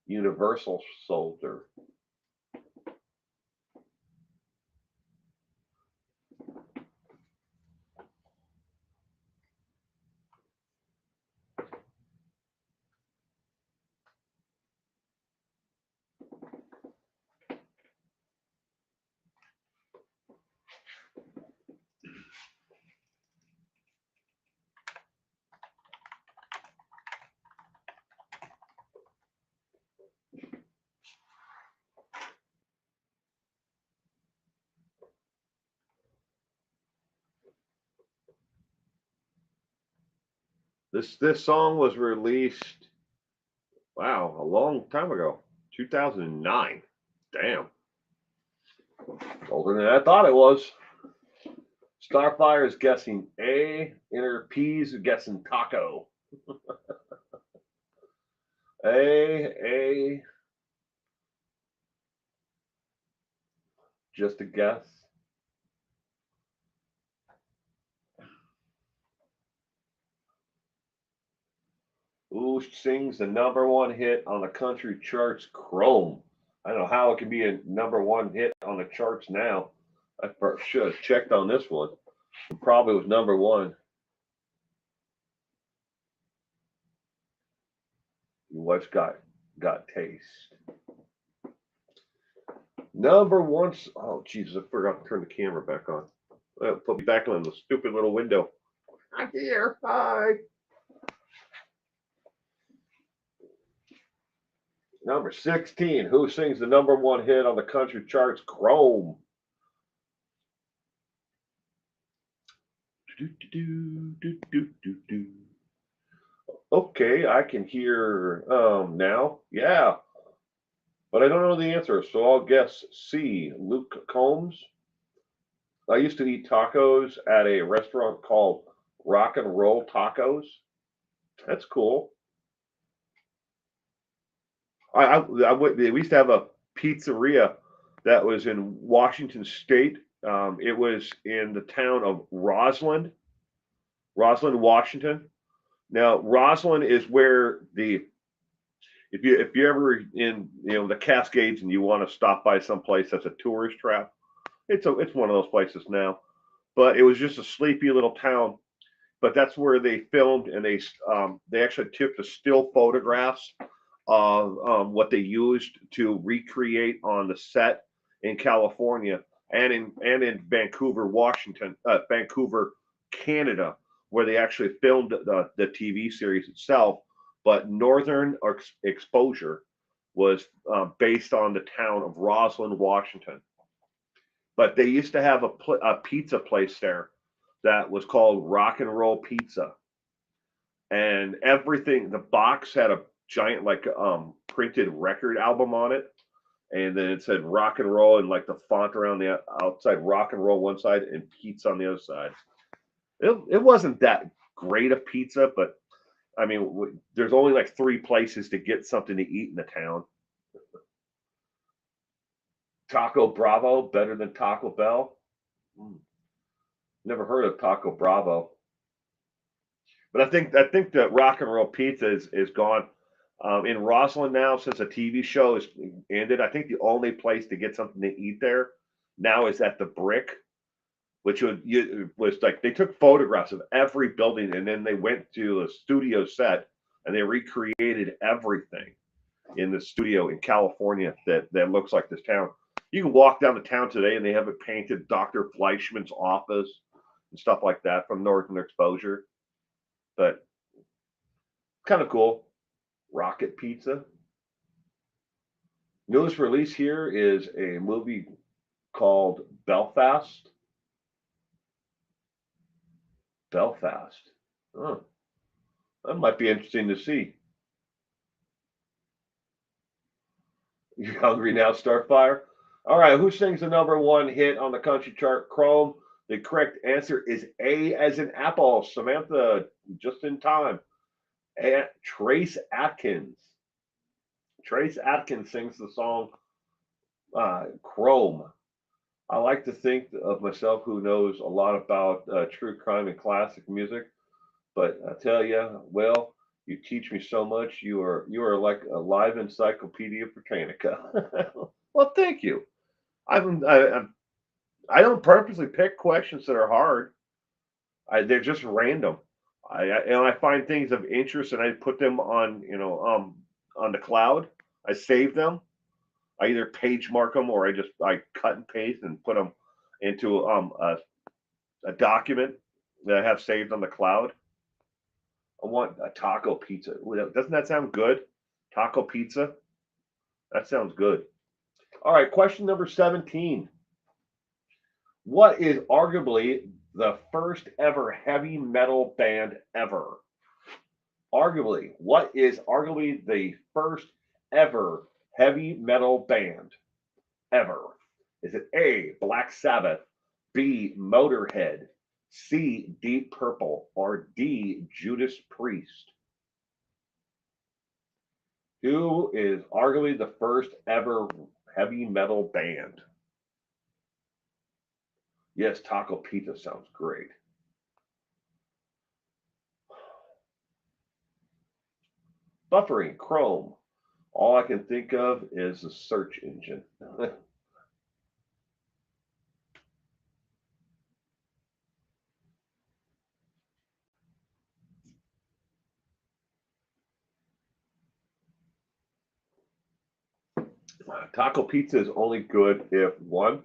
Universal Soldier. This song was released, wow, a long time ago, 2009. Damn, older than I thought it was. Starfire is guessing A. Inner Peas is guessing taco. A. Just a guess. Who sings the #1 hit on the country charts? Chrome. I don't know how it can be a #1 hit on the charts now. I should have checked on this one. It probably was #1. Your wife's got taste. #1. Oh Jesus, I forgot to turn the camera back on. Put me back on the stupid little window. I'm here. Hi. Number 16. Who sings the #1 hit on the country charts? Chrome. Okay, I can hear now. Yeah, but I don't know the answer, so I'll guess C. Luke Combs. I used to eat tacos at a restaurant called Rock and Roll Tacos. That's cool. We used to have a pizzeria that was in Washington State. It was in the town of Roslyn, Washington. Now, Roslyn is where if you ever in the Cascades and you want to stop by someplace that's a tourist trap, it's one of those places now. But it was just a sleepy little town. But that's where they filmed, and they actually took the still photographs of what they used to recreate on the set in California and in Vancouver, Washington, Vancouver, Canada, where they actually filmed the TV series itself. But Northern Exposure was based on the town of Roslyn, Washington. But they used to have a pizza place there that was called Rock and Roll Pizza, and everything. The box had a giant printed record album on it, and then it said rock and roll and like the font around the outside, rock and roll one side and pizza on the other side. It wasn't that great of pizza, but I mean, there's only like 3 places to get something to eat in the town. Taco Bravo better than Taco Bell? Never heard of Taco Bravo. But I think that rock and roll pizza is gone. In Roslyn now, since a TV show is ended, I think the only place to get something to eat there now is at the Brick, which was like they took photographs of every building and then they went to a studio set and they recreated everything in the studio in California that looks like this town. You can walk down the town today and they have it painted Dr. Fleischman's office and stuff like that from Northern Exposure. But kind of cool. Rocket Pizza. Newest release here is a movie called Belfast. Belfast. Oh, that might be interesting to see. You hungry now, Starfire? All right, who sings the #1 hit on the country chart? Chrome. The correct answer is A as in apple. Samantha, just in time. Trace Adkins. Trace Adkins sings the song Chrome. I like to think of myself who knows a lot about true crime and classic music, but I tell you, well, you teach me so much. You are like a live encyclopedia Britannica. Well, thank you. I don't purposely pick questions that are hard. They're just random. I find things of interest and I put them on on the cloud. I save them. I either page mark them or I cut and paste and put them into a document that I have saved on the cloud. I want a taco pizza. Doesn't that sound good? Taco pizza? That sounds good. All right, question number 17. What is arguably the first ever heavy metal band ever? Arguably, what is arguably the first ever heavy metal band ever? Is it A, Black Sabbath, B, Motorhead, C, Deep Purple, or D, Judas Priest? Who is arguably the first ever heavy metal band? Yes, taco pizza sounds great. Buffering, Chrome. All I can think of is the search engine. Taco pizza is only good if one,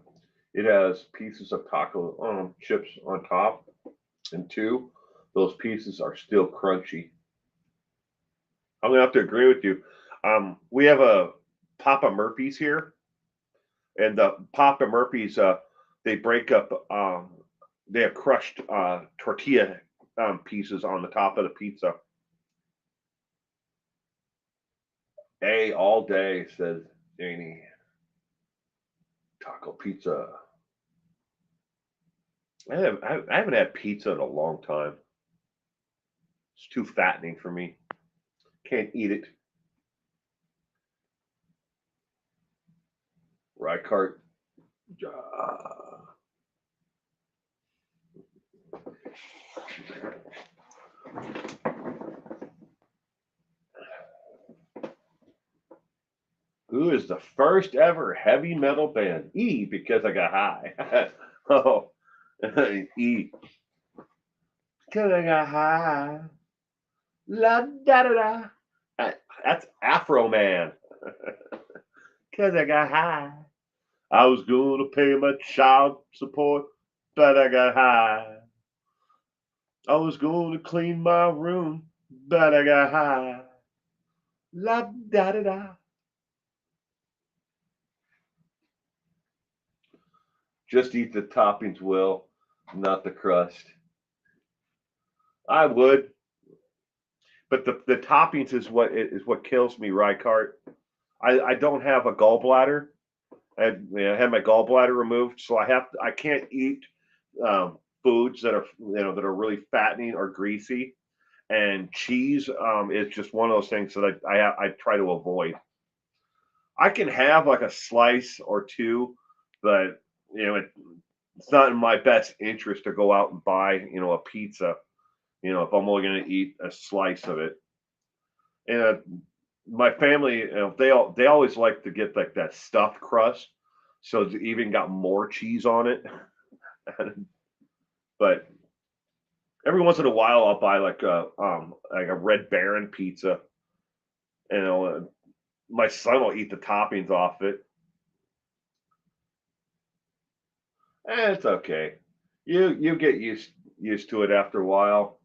it has pieces of taco chips on top, and two, those pieces are still crunchy. I'm gonna have to agree with you. We have a Papa Murphy's here, and the Papa Murphy's they break up. They have crushed tortilla pieces on the top of the pizza. A all day, says Janie. Taco pizza. I haven't had pizza in a long time. It's too fattening for me. Can't eat it. Rykart. Who is the first ever heavy metal band? E, because I got high. Oh, E. Because I got high. La da da da. That's Afro Man. Because I got high. I was going to pay my child support, but I got high. I was going to clean my room, but I got high. La da da da. Just eat the toppings, Will, not the crust. I would, but the toppings is what kills me, Rykart. I don't have a gallbladder. I had my gallbladder removed, so I can't eat foods that are that are really fattening or greasy, and cheese is just one of those things that I try to avoid. I can have like a slice or two, but it's not in my best interest to go out and buy a pizza. If I'm only going to eat a slice of it, and my family, they always like to get like that stuffed crust, so it's even got more cheese on it. But every once in a while, I'll buy like a Red Baron pizza, and my son will eat the toppings off it. It's okay. You get used to it after a while.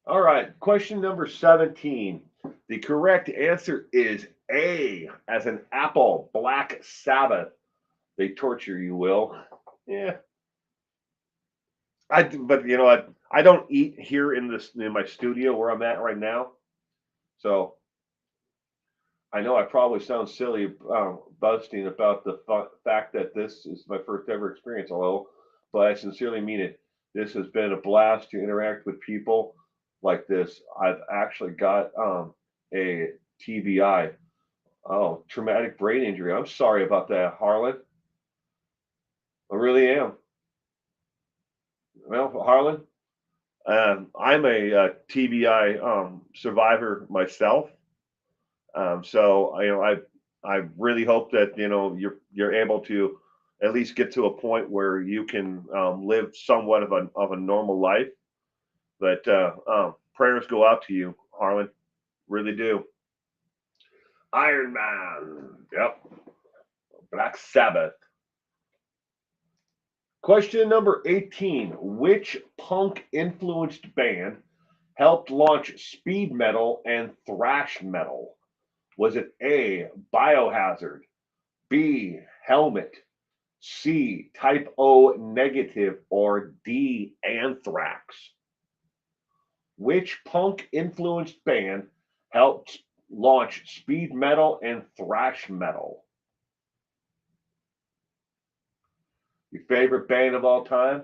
All right, question number 17. The correct answer is A, as an apple, Black Sabbath. They torture you, Will. Yeah, but I don't eat here in my studio where I'm at right now, so I know I probably sound silly, boasting about the fact that this is my first ever experience, although, but I sincerely mean it. This has been a blast to interact with people like this. I've actually got a TBI, oh, traumatic brain injury. I'm sorry about that, Harlan. I really am. Well, Harlan, I'm a TBI survivor myself. So I really hope that you're able to at least get to a point where you can live somewhat of a normal life. But prayers go out to you, Harlan. Really do. Iron Man. Yep. Black Sabbath. Question number 18. Which punk influenced band helped launch speed metal and thrash metal? Was it A, Biohazard, B, Helmet, C, Type O negative, or D, Anthrax? Which punk influenced band helped launch speed metal and thrash metal? Your favorite band of all time?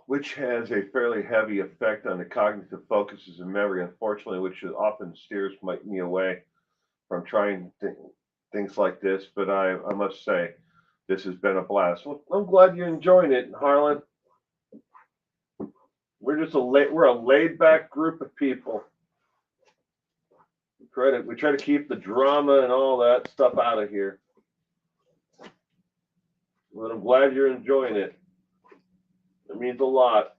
Which has a fairly heavy effect on the cognitive focuses and memory, unfortunately, which often steers me away from trying things like this. But I must say, this has been a blast. Well, I'm glad you're enjoying it, Harlan. We're a laid back group of people. We try to keep the drama and all that stuff out of here. But I'm glad you're enjoying it. It means a lot.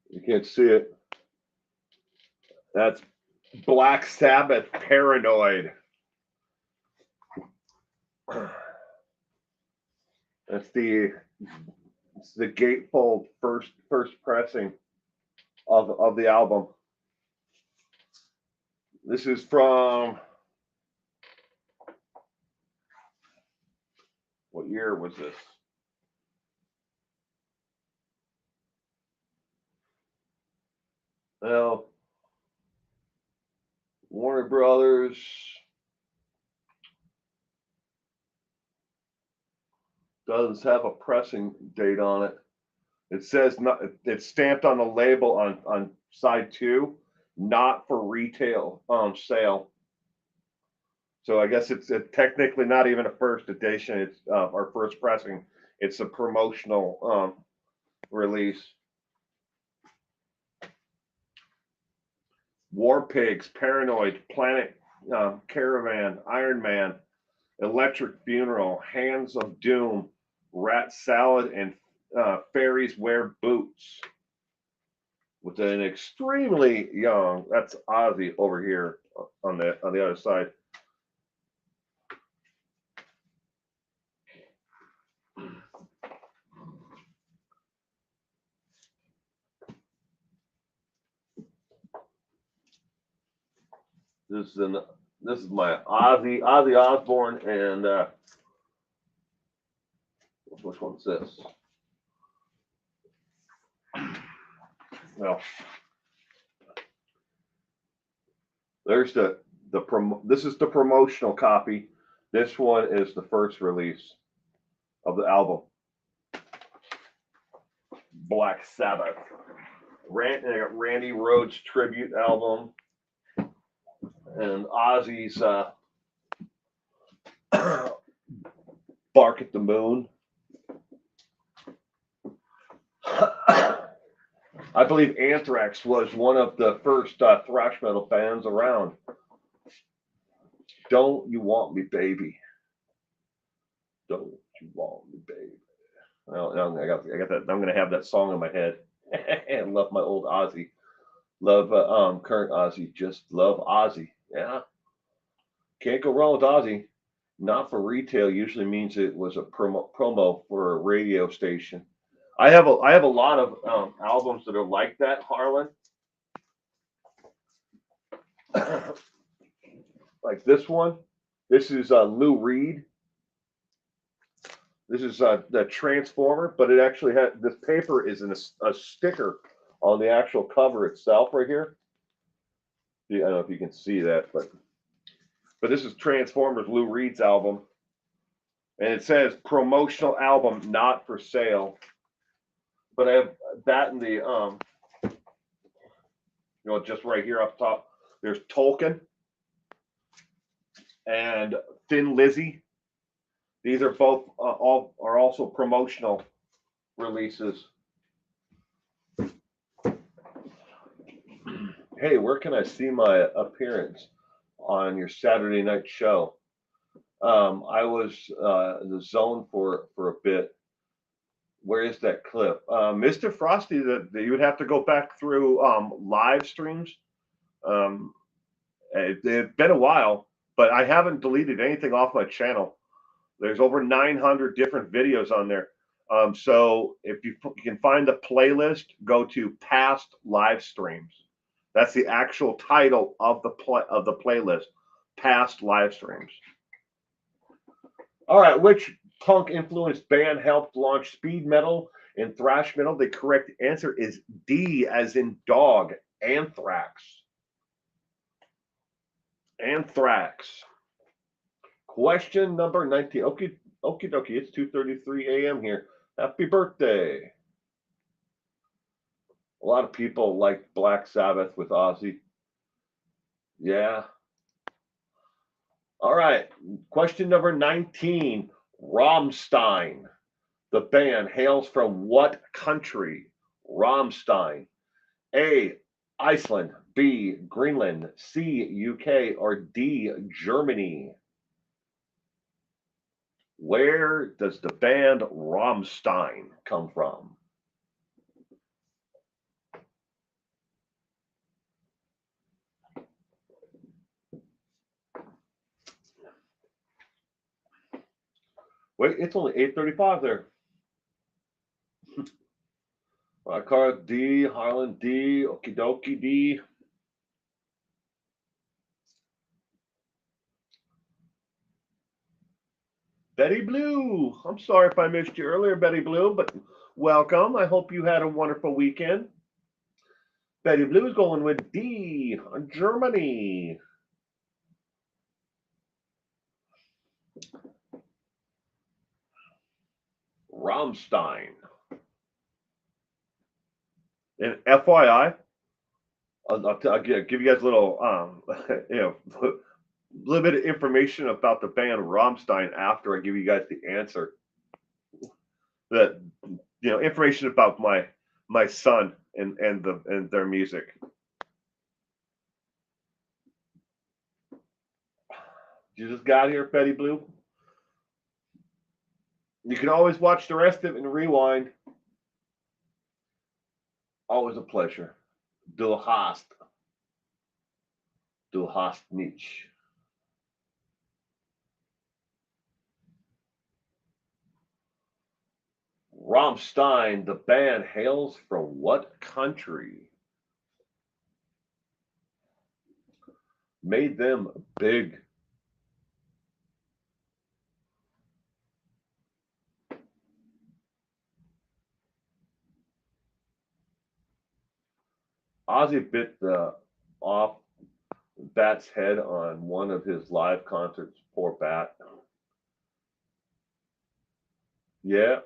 You can't see it. That's Black Sabbath, Paranoid. That's the gatefold first pressing of the album. This is from, what year was this? Well, Warner Brothers. Does have a pressing date on it. It says not, it's stamped on the label on side 2, not for retail sale. So I guess it's technically not even a first edition. It's our first pressing. It's a promotional release. War Pigs, Paranoid, Planet Caravan, Iron Man, Electric Funeral, Hands of Doom, Rat Salad, and Fairies Wear Boots. With an extremely young, that's Ozzy over here on the other side. This is my Ozzy Osbourne, and which one's this? Well, there's this is the promotional copy. This one is the first release of the album. Black Sabbath. Randy Rhoads tribute album, and Ozzy's Bark at the Moon. I believe Anthrax was one of the first thrash metal bands around. Don't You Want Me, Baby? Don't You Want Me, Baby? Well, I got that. I'm gonna have that song in my head. And love my old Ozzy. Love current Ozzy. Just love Ozzy. Yeah. Can't go wrong with Ozzy. Not for retail usually means it was a promo for a radio station. I have a lot of albums that are like that, Harlan. Like this one. This is Lou Reed. This is the Transformer, but it actually has this paper is in a sticker on the actual cover itself right here. Yeah, I don't know if you can see that, but this is Transformers Lou Reed's album, and it says promotional album, not for sale. But I have that in the just right here up top. There's Tolkien and Thin Lizzy. These are both are also promotional releases. Hey, where can I see my appearance on your Saturday night show? I was in the zone for a bit. Where is that clip? Mr. Frosty, that you would have to go back through live streams. It's been a while, but I haven't deleted anything off my channel. There's over 900 different videos on there. So if you can find the playlist, go to past live streams. That's the actual title of the playlist, past live streams. All right, which punk influenced band helped launch speed metal and thrash metal? The correct answer is D, as in dog, Anthrax. Anthrax. Question number 19. Okie dokie, it's 2:33 a.m. here. Happy birthday. A lot of people like Black Sabbath with Ozzy. Yeah. All right. Question number 19. Rammstein. The band hails from what country? Rammstein. A, Iceland. B, Greenland. C, UK. Or D, Germany. Where does the band Rammstein come from? Wait, it's only 8:35 there. Car D, Harlan D, okie dokie D. Betty Blue. I'm sorry if I missed you earlier, Betty Blue, but welcome. I hope you had a wonderful weekend. Betty Blue is going with D, Germany. Rammstein. And FYI, I'll give you guys a little, a little bit of information about the band Rammstein after I give you guys the answer. That information about my son and their music. You just got here, Betty Blue. You can always watch the rest of it and rewind. Always a pleasure. Du hast. Du hast nicht. Rammstein, the band, hails from what country? Made them big. Ozzy bit off Bat's head on one of his live concerts. Poor Bat. Yeah.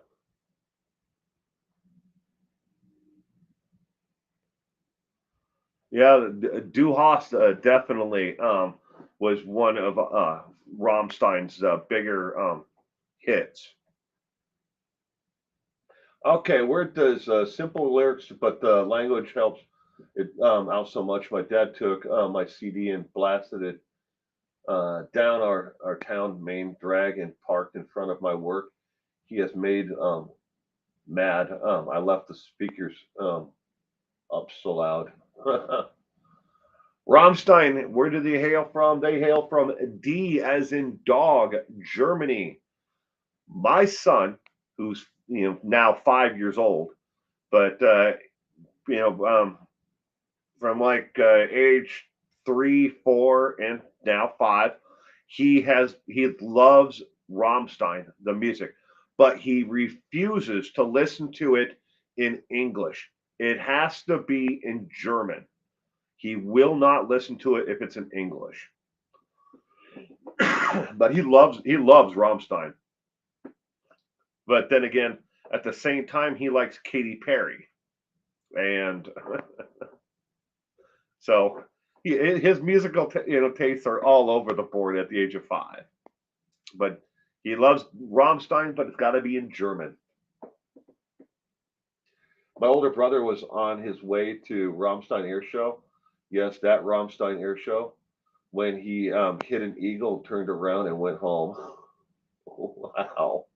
Yeah, Du Hast definitely was one of Rammstein's bigger hits. Okay, where does simple lyrics, but the language helps it out so much. My dad took my CD and blasted it down our town main drag and parked in front of my work. He has made mad. I left the speakers up so loud. Rammstein, where do they hail from? They hail from D as in dog, Germany. My son, who's now 5 years old, but you know from like age 3, 4, and now 5, he loves Rammstein, the music, but he refuses to listen to it in English. It has to be in German. He will not listen to it if it's in English. But he loves Rammstein. But then again, at the same time, he likes Katy Perry, and so his musical tastes are all over the board at the age of 5. But he loves Rammstein, but it's got to be in German. My older brother was on his way to Rammstein Air Show. Yes, that Rammstein Air Show. When he hit an eagle, turned around, and went home. Wow.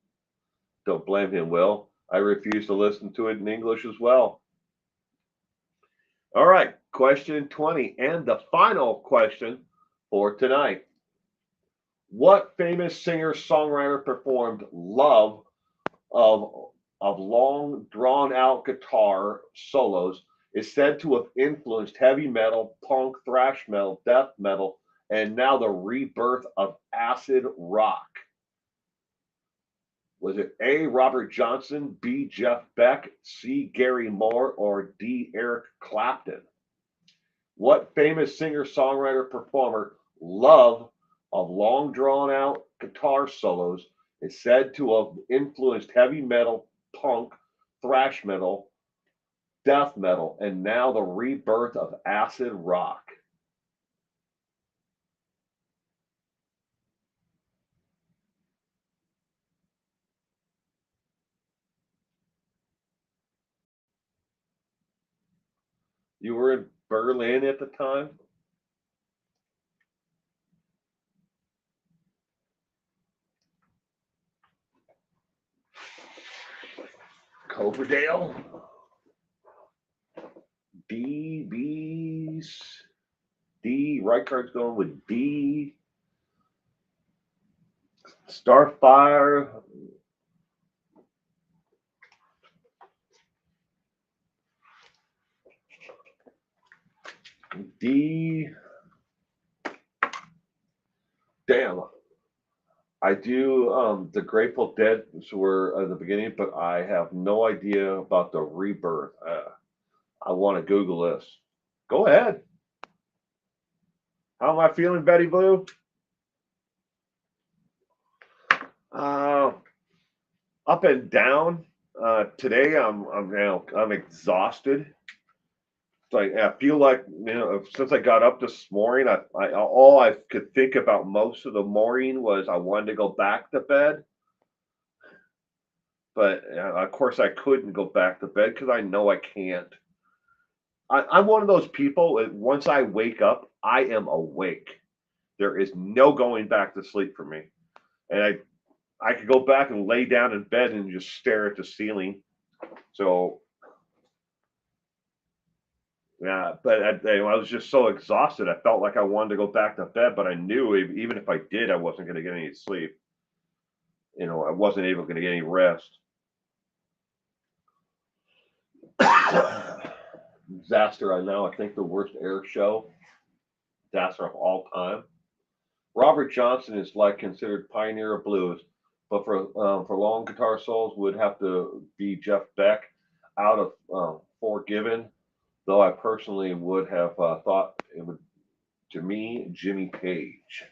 Don't blame him, Will. I refuse to listen to it in English as well. All right, question 20, and the final question for tonight. What famous singer-songwriter performed Love of, of long, drawn-out guitar solos is said to have influenced heavy metal, punk, thrash metal, death metal, and now the rebirth of acid rock? Was it A, Robert Johnson, B, Jeff Beck, C, Gary Moore, or D, Eric Clapton? What famous singer, songwriter, performer Love of long drawn out guitar solos is said to have influenced heavy metal, punk, thrash metal, death metal, and now the rebirth of acid rock? You were in Berlin at the time? Coverdale? D, B's. D, right card's going with D. Starfire. D. Damn. I do the Grateful Dead were at the beginning, but I have no idea about the rebirth. I want to Google this. Go ahead. How am I feeling, Betty Blue? Uh, Up and down. Today I'm exhausted. I feel like since I got up this morning, I all I could think about most of the morning was I wanted to go back to bed, but of course I couldn't go back to bed because I know I can't. I'm one of those people. Once I wake up, I am awake. There is no going back to sleep for me. And I could go back and lay down in bed and just stare at the ceiling. So yeah, but I was just so exhausted. I felt like I wanted to go back to bed, but I knew even if I did, I wasn't going to get any sleep. I wasn't able to get any rest. Disaster, I know. I think the worst air show disaster of all time. Robert Johnson is like considered pioneer of blues, but for long guitar solos would have to be Jeff Beck. Out of Forgiven, though I personally would have thought it would, to me, Jimmy Page.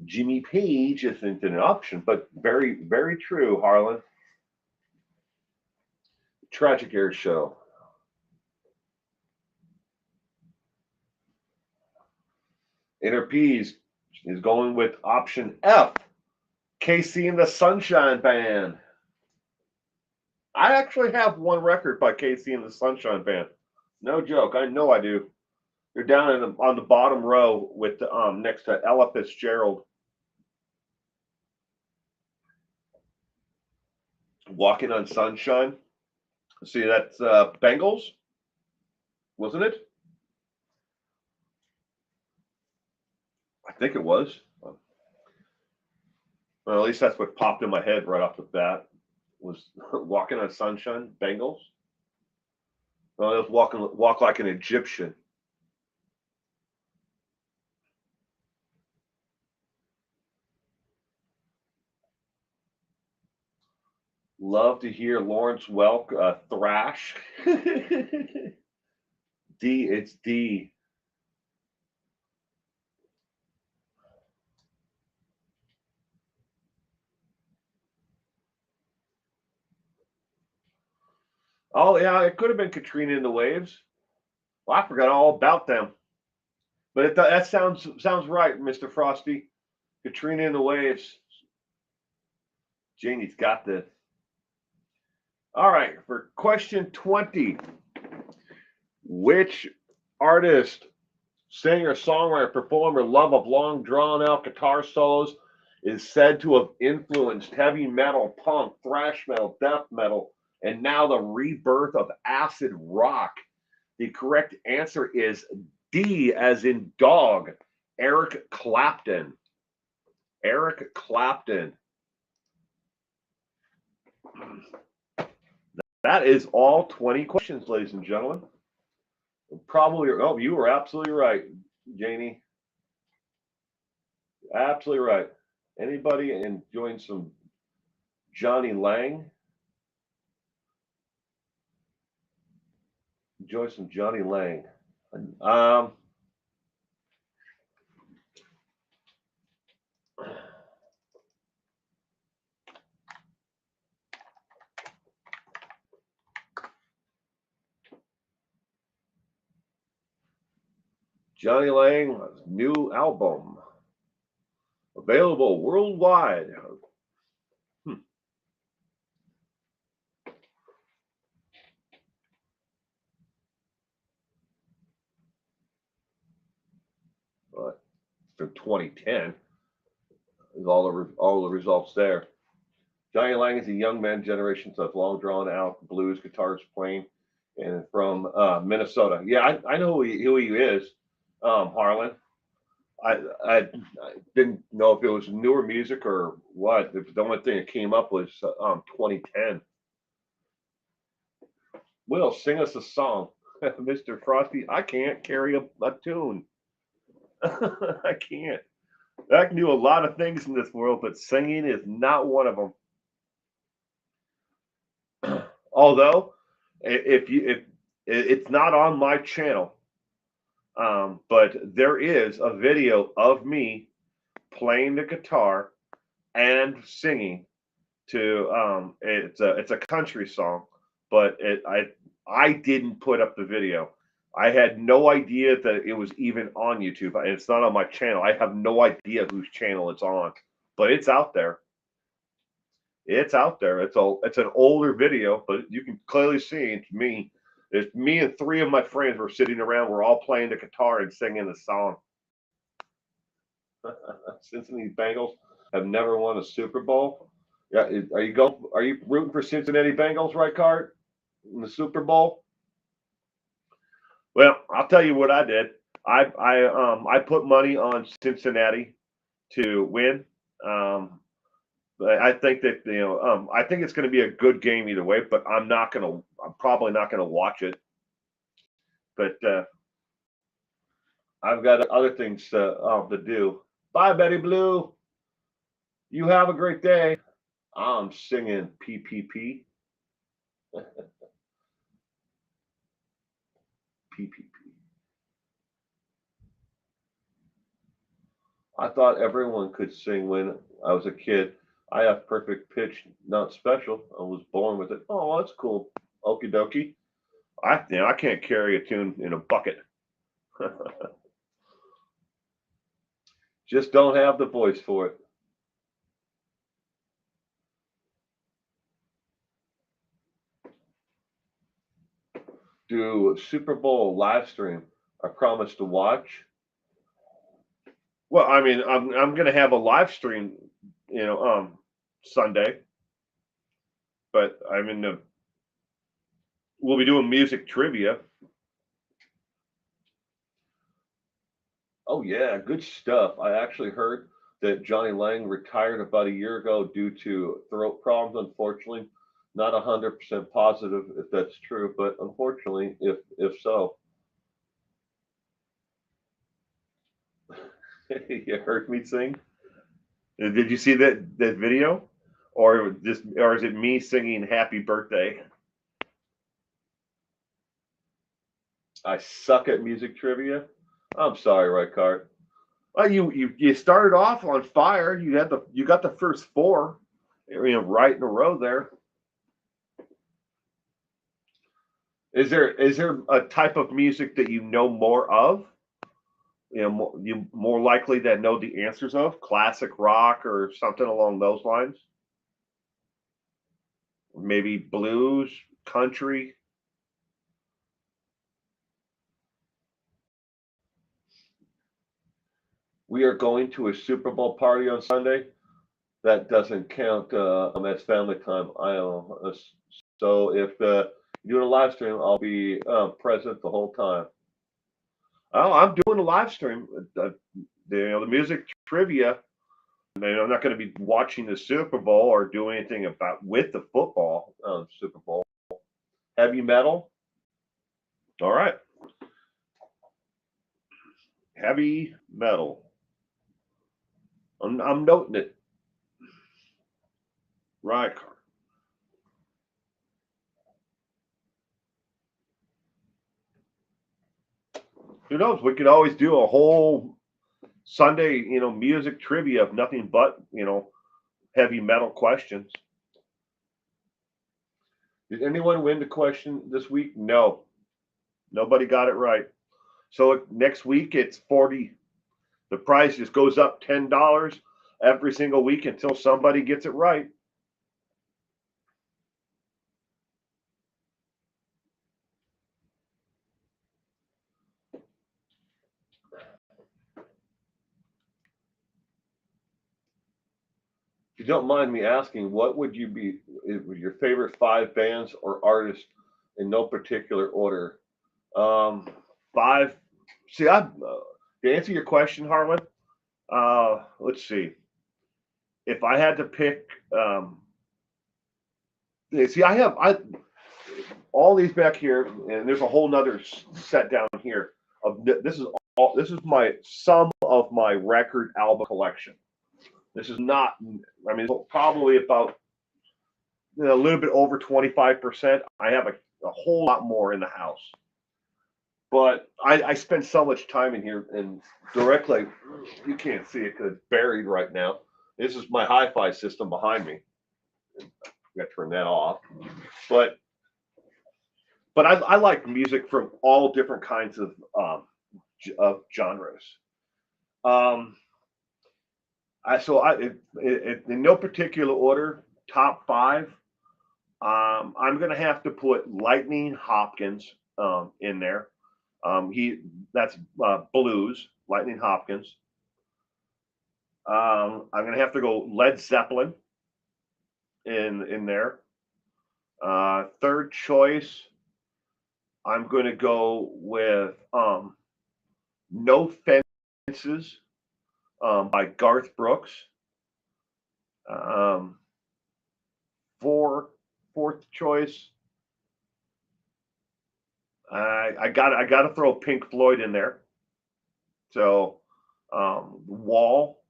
Jimmy Page isn't an option, but very, very true, Harlan. Tragic Air Show. Interpeas is going with option F, KC and the Sunshine Band. I actually have one record by KC and the Sunshine Band. No joke. I know I do. They're down on the bottom row with next to Ella Fitzgerald. Walking on Sunshine. See, that's Bengals, wasn't it? I think it was. Well, at least that's what popped in my head right off the bat. Was Walking on Sunshine, Bengals. Well, it was walk like an Egyptian. Love to hear Lawrence Welk thrash. D, it's D. Oh yeah, it could have been Katrina and the Waves. Well, I forgot all about them. But that sounds right, Mr. Frosty. Katrina and the Waves. Janie's got this. All right, for question 20. Which artist, singer, songwriter, performer, love of long drawn out guitar solos is said to have influenced heavy metal, punk, thrash metal, death metal, and now the rebirth of acid rock? The correct answer is D, as in dog, Eric Clapton. Eric Clapton. That is all 20 questions, ladies and gentlemen. Probably, oh, you were absolutely right, Janie. Absolutely right. Anybody enjoying some Johnny Lang? Enjoy some Johnny Lang. Johnny Lang new album available worldwide. But for 2010 is all the results there. Johnny Lang is a young man, generations of long drawn out blues guitarist playing, and from Minnesota. Yeah, I know who he is, Harlan. I didn't know if it was newer music or what. The only thing that came up was 2010. Will, sing us a song, Mr. Frosty. I can't carry a tune. I can't. I can do a lot of things in this world, but singing is not one of them. Although, if it's not on my channel, but there is a video of me playing the guitar and singing to it's a country song, but I didn't put up the video. I had no idea that it was even on YouTube, and it's not on my channel. I have no idea whose channel it's on, but it's out there. It's out there. It's an older video, but you can clearly see it's me. It's me and three of my friends were sitting around. We're all playing the guitar and singing the song. Cincinnati Bengals have never won a Super Bowl. Yeah, Are you rooting for Cincinnati Bengals, right, Cart, in the Super Bowl? Well, I'll tell you what I did. I put money on Cincinnati to win. Um, but I think that I think it's going to be a good game either way. But I'm probably not gonna watch it. But I've got other things to do. Bye, Betty Blue. You have a great day. I'm singing PPP. PPP. I thought everyone could sing when I was a kid. I have perfect pitch, not special. I was born with it. Oh, that's cool. Okie dokie. I can't carry a tune in a bucket. Just don't have the voice for it. Do Super Bowl live stream. I promise to watch. Well, I mean, I'm gonna have a live stream, Sunday, but we'll be doing music trivia. Oh yeah, good stuff. I actually heard that Johnny Lang retired about a year ago due to throat problems. Unfortunately, not 100% positive if that's true, but unfortunately, if so, you heard me sing. Did you see that video, or is it me singing "Happy Birthday"? I suck at music trivia. I'm sorry, right card. You started off on fire. You got the first four, right in a row there. Is there a type of music that you know more of? You more likely that know the answers of classic rock or something along those lines. Maybe blues, country. We are going to a Super Bowl party on Sunday. That doesn't count as family time. So if you're doing a live stream, I'll be present the whole time. Oh, I'm doing a live stream. The music trivia. I'm not going to be watching the Super Bowl or doing anything about with the football Super Bowl. Heavy metal. All right. Heavy metal. I'm noting it. Right. Who knows? We could always do a whole Sunday, music trivia of nothing but, heavy metal questions. Did anyone win the question this week? No. Nobody got it right. So next week it's 40. The price just goes up $10 every single week until somebody gets it right. If you don't mind me asking, what would your favorite 5 bands or artists in no particular order? Five. See, to answer your question, Harlan. Let's see. If I had to pick, see, I all these back here, and there's a whole nother set down here. This is my sum of my record album collection. This is not. I mean, probably about a little bit over 25%. I have a whole lot more in the house, but I spend so much time in here, and directly, you can't see it because it's buried right now. This is my hi-fi system behind me. I got to turn that off, but I like music from all different kinds of genres. Um, in no particular order, top five. I'm gonna have to put Lightning Hopkins in there. That's blues, Lightning Hopkins. I'm gonna have to go Led Zeppelin in there. Third choice, I'm gonna go with No Fences by Garth Brooks. Um, fourth choice, I got to throw Pink Floyd in there. So Wall,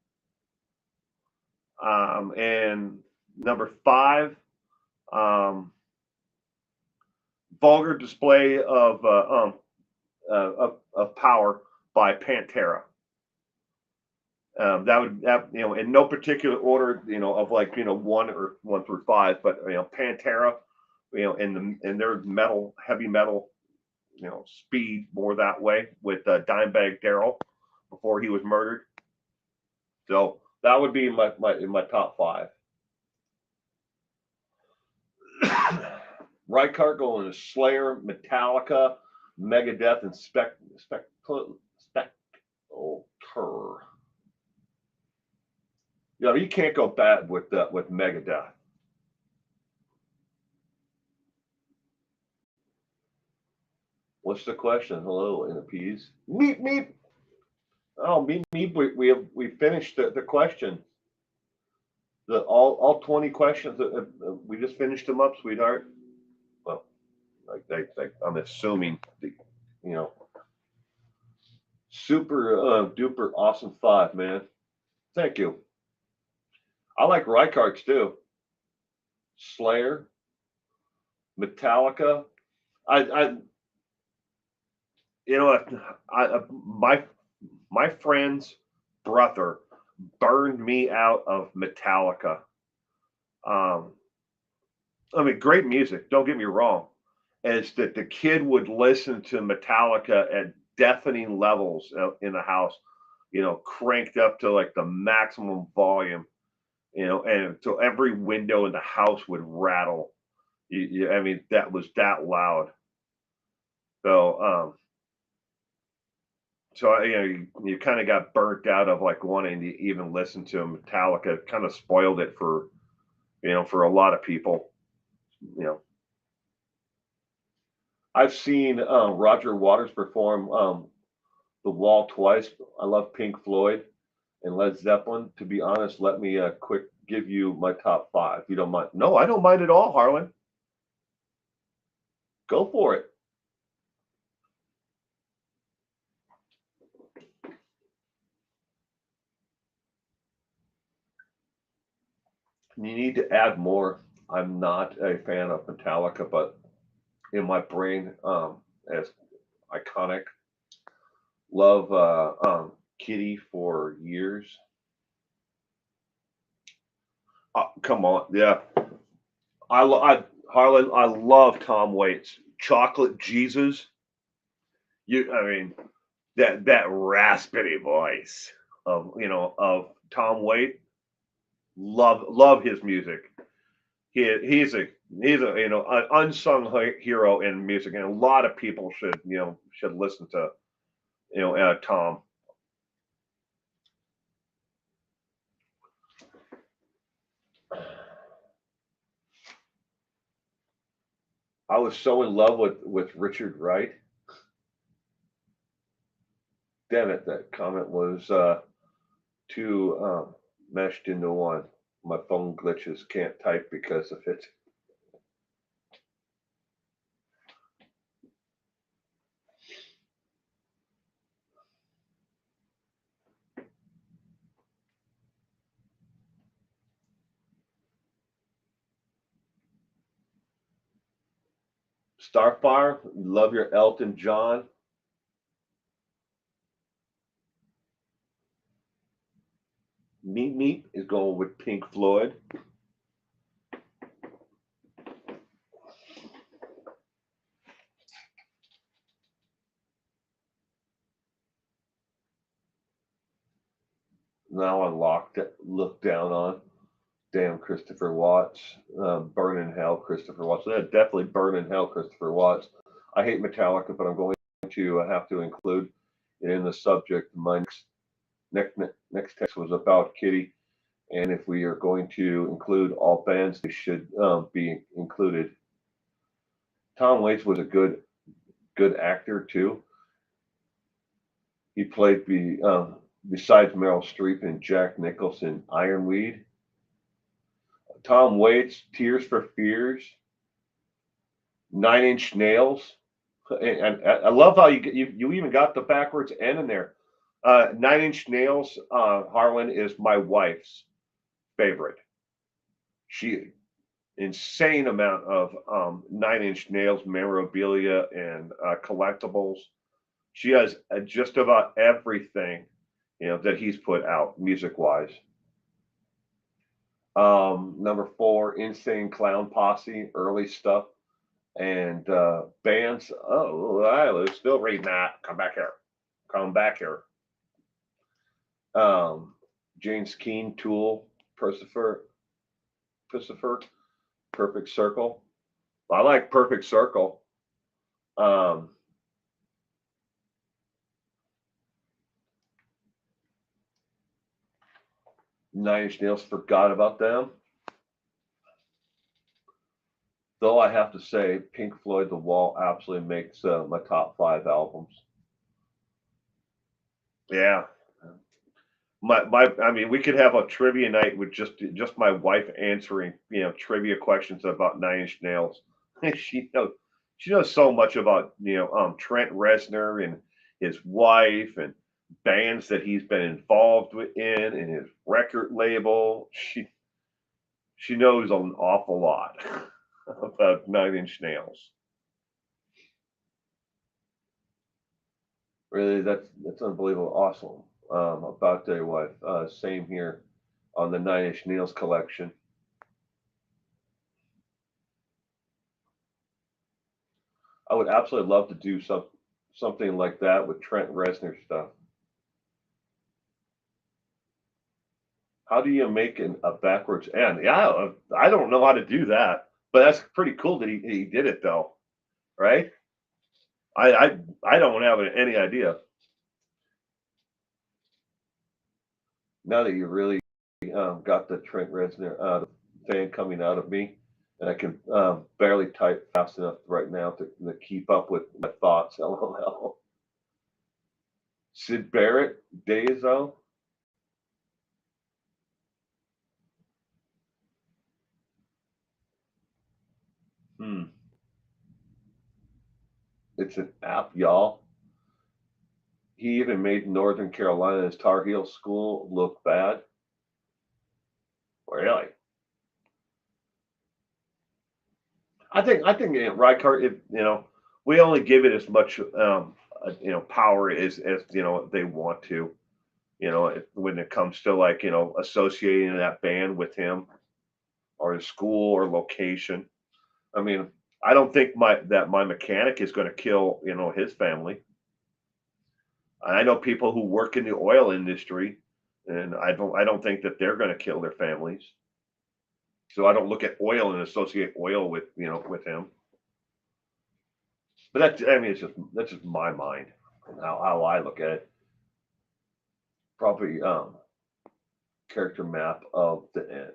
and number five, um, Vulgar Display of Power by Pantera. That in no particular order, of like one through five, but Pantera, in their heavy metal, speed more that way with Dimebag Darrell before he was murdered. So that would be my top five. Reichardt going to Slayer, Metallica, Megadeth, and Spectre. You can't go bad with Megadeth. What's the question? Hello, NPs. Meep. Oh, meep. We finished the question. All 20 questions. We just finished them up, sweetheart. Well, I'm assuming super duper awesome five, man. Thank you. I like Reichardt's too. Slayer, Metallica. I my friend's brother burned me out of Metallica. I mean, great music. Don't get me wrong. Is that the kid would listen to Metallica at deafening levels in the house, cranked up to like the maximum volume, and so every window in the house would rattle. I mean, that was that loud. So you kind of got burnt out of like wanting to even listen to Metallica. It kind of spoiled it for for a lot of people. I've seen Roger Waters perform The Wall twice. I love Pink Floyd and Led Zeppelin. To be honest, let me quick give you my top five. If you don't mind. No, I don't mind at all, Harlan. Go for it. You need to add more. I'm not a fan of Metallica, but in my brain, as iconic, love Kitty for years. Come on, yeah. Harlan, I love Tom Waits. Chocolate Jesus. I mean, that raspy voice of Tom Waits. Love his music. He's a an unsung hero in music, and a lot of people should listen to Tom. I was so in love with Richard Wright. Damn it, that comment was too meshed into one. My phone glitches, can't type because of it. Starfire, love your Elton John. Meat is going with Pink Floyd. Now unlocked, look down on. Damn, Christopher Watts. Burn in hell, Christopher Watts. Yeah, definitely burn in hell, Christopher Watts. I hate Metallica, but I'm going to have to include it in the subject. My next Next text was about Kitty, and if we are going to include all bands, they should be included. Tom Waits was a good actor too. He played besides Meryl Streep and Jack Nicholson, Ironweed. Tom Waits, Tears for Fears, Nine Inch Nails. And I love how you even got the backwards N in there. Nine Inch Nails, Harlan is my wife's favorite. She insane amount of Nine Inch Nails memorabilia and collectibles. She has just about everything, that he's put out music wise. Number 4, Insane Clown Posse, early stuff. And bands, I was still reading that. Come back here. Come back here. James Keen, Tool, Christopher, Perfect Circle. I like Perfect Circle. Nine Inch Nails, forgot about them. Though I have to say, Pink Floyd, The Wall absolutely makes my top 5 albums. Yeah. I mean, we could have a trivia night with just my wife answering, trivia questions about Nine Inch Nails. she knows so much about, Trent Reznor and his wife and bands that he's been involved in and his record label. She knows an awful lot about Nine Inch Nails. Really, that's unbelievable, awesome. About their wife. Same here on the Nine Inch Nails collection. I would absolutely love to do something like that with Trent Reznor stuff. How do you make a backwards N? Yeah, I don't know how to do that, but that's pretty cool that he did it though, right? I don't have any idea. Now that you really got the Trent Reznor fan coming out of me, and I can barely type fast enough right now to keep up with my thoughts. LOL. Sid Barrett, Dazo. It's an app, y'all. He even made Northern Carolina's Tar Heel School look bad. Really? I think Reichardt, we only give it as much power as they want to. When it comes to like associating that band with him or his school or location. I mean, I don't think my mechanic is going to kill his family. I know people who work in the oil industry, and I don't think that they're going to kill their families. So I don't look at oil and associate oil with with him. But that's just my mind and how I look at it. Probably character map of the end.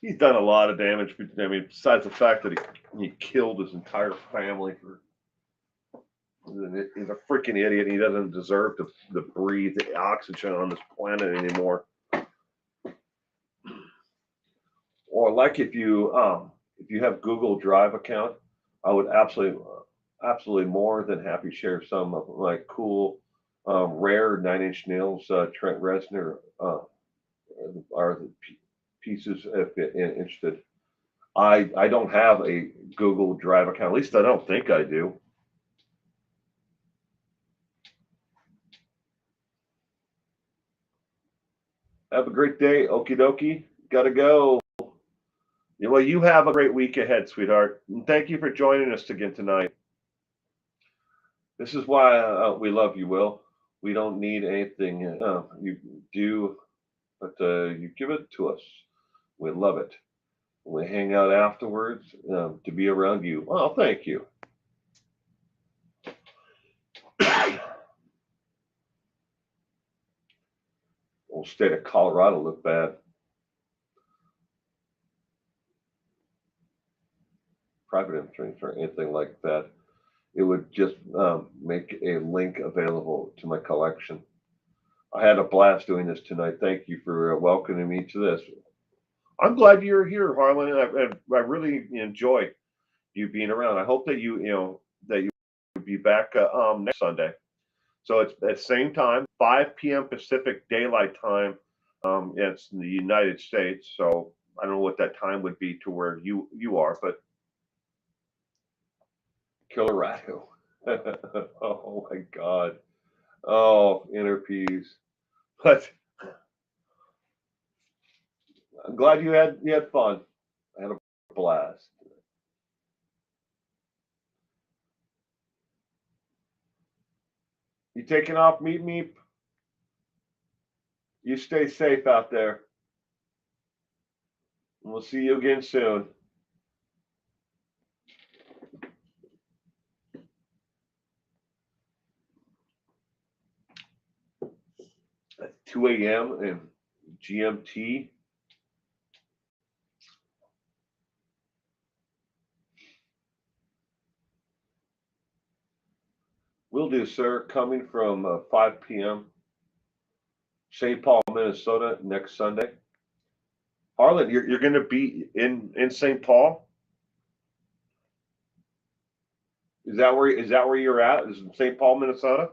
He's done a lot of damage. I mean, besides the fact that he killed his entire family he's a freaking idiot. He doesn't deserve to breathe the oxygen on this planet anymore. Or like if you have Google Drive account, I would absolutely more than happy to share some of my cool rare Nine Inch Nails Trent Reznor are the pieces if you're interested. I don't have a Google Drive account. At least I don't think I do. Have a great day. Okie dokie. Gotta go. Well, you have a great week ahead, sweetheart. And thank you for joining us again tonight. This is why we love you, Will. We don't need anything you do but you give it to us. We love it. We hang out afterwards to be around you. Well, thank you. Well, state of Colorado look bad. Private insurance or anything like that. It would just make a link available to my collection. I had a blast doing this tonight. Thank you for welcoming me to this. I'm glad you're here, Harlan, and I really enjoy you being around. I hope that you will be back next Sunday. So it's at same time, 5 p.m. Pacific Daylight Time. It's in the United States, so I don't know what that time would be to where you are, but Colorado. Oh my God. Oh, inner peace. But I'm glad you had fun. I had a blast. You taking off, Meep Meep? You stay safe out there. And we'll see you again soon. At 2 a.m. and GMT. Will do, sir. Coming from 5 p.m. St. Paul, Minnesota next Sunday. Harlan, you're going to be in St. Paul? Is that where you're at? Is it St. Paul, Minnesota?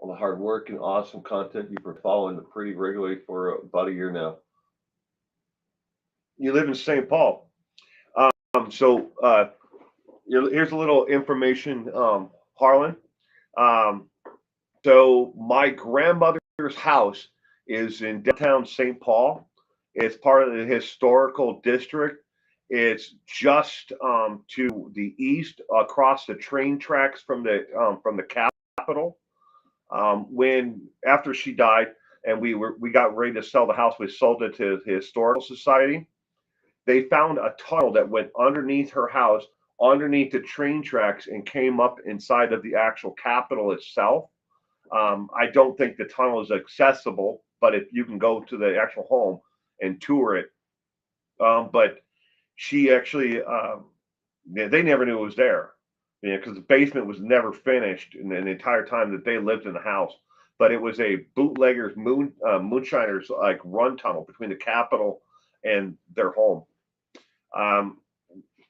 All the hard work and awesome content you've been following pretty regularly for about a year now. You live in St. Paul. So here's a little information, Harlan. Um, so my grandmother's house is in downtown St. Paul. It's part of the historical district. It's just to the east, across the train tracks from the capital. When after she died, and we got ready to sell the house, we sold it to the historical society. They found a tunnel that went underneath her house, underneath the train tracks, and came up inside of the actual Capitol itself. I don't think the tunnel is accessible, but if you can go to the actual home and tour it. But she actually, they never knew it was there, because the basement was never finished in the entire time that they lived in the house. But it was a bootleggers moonshiners like run tunnel between the Capitol and their home. Um,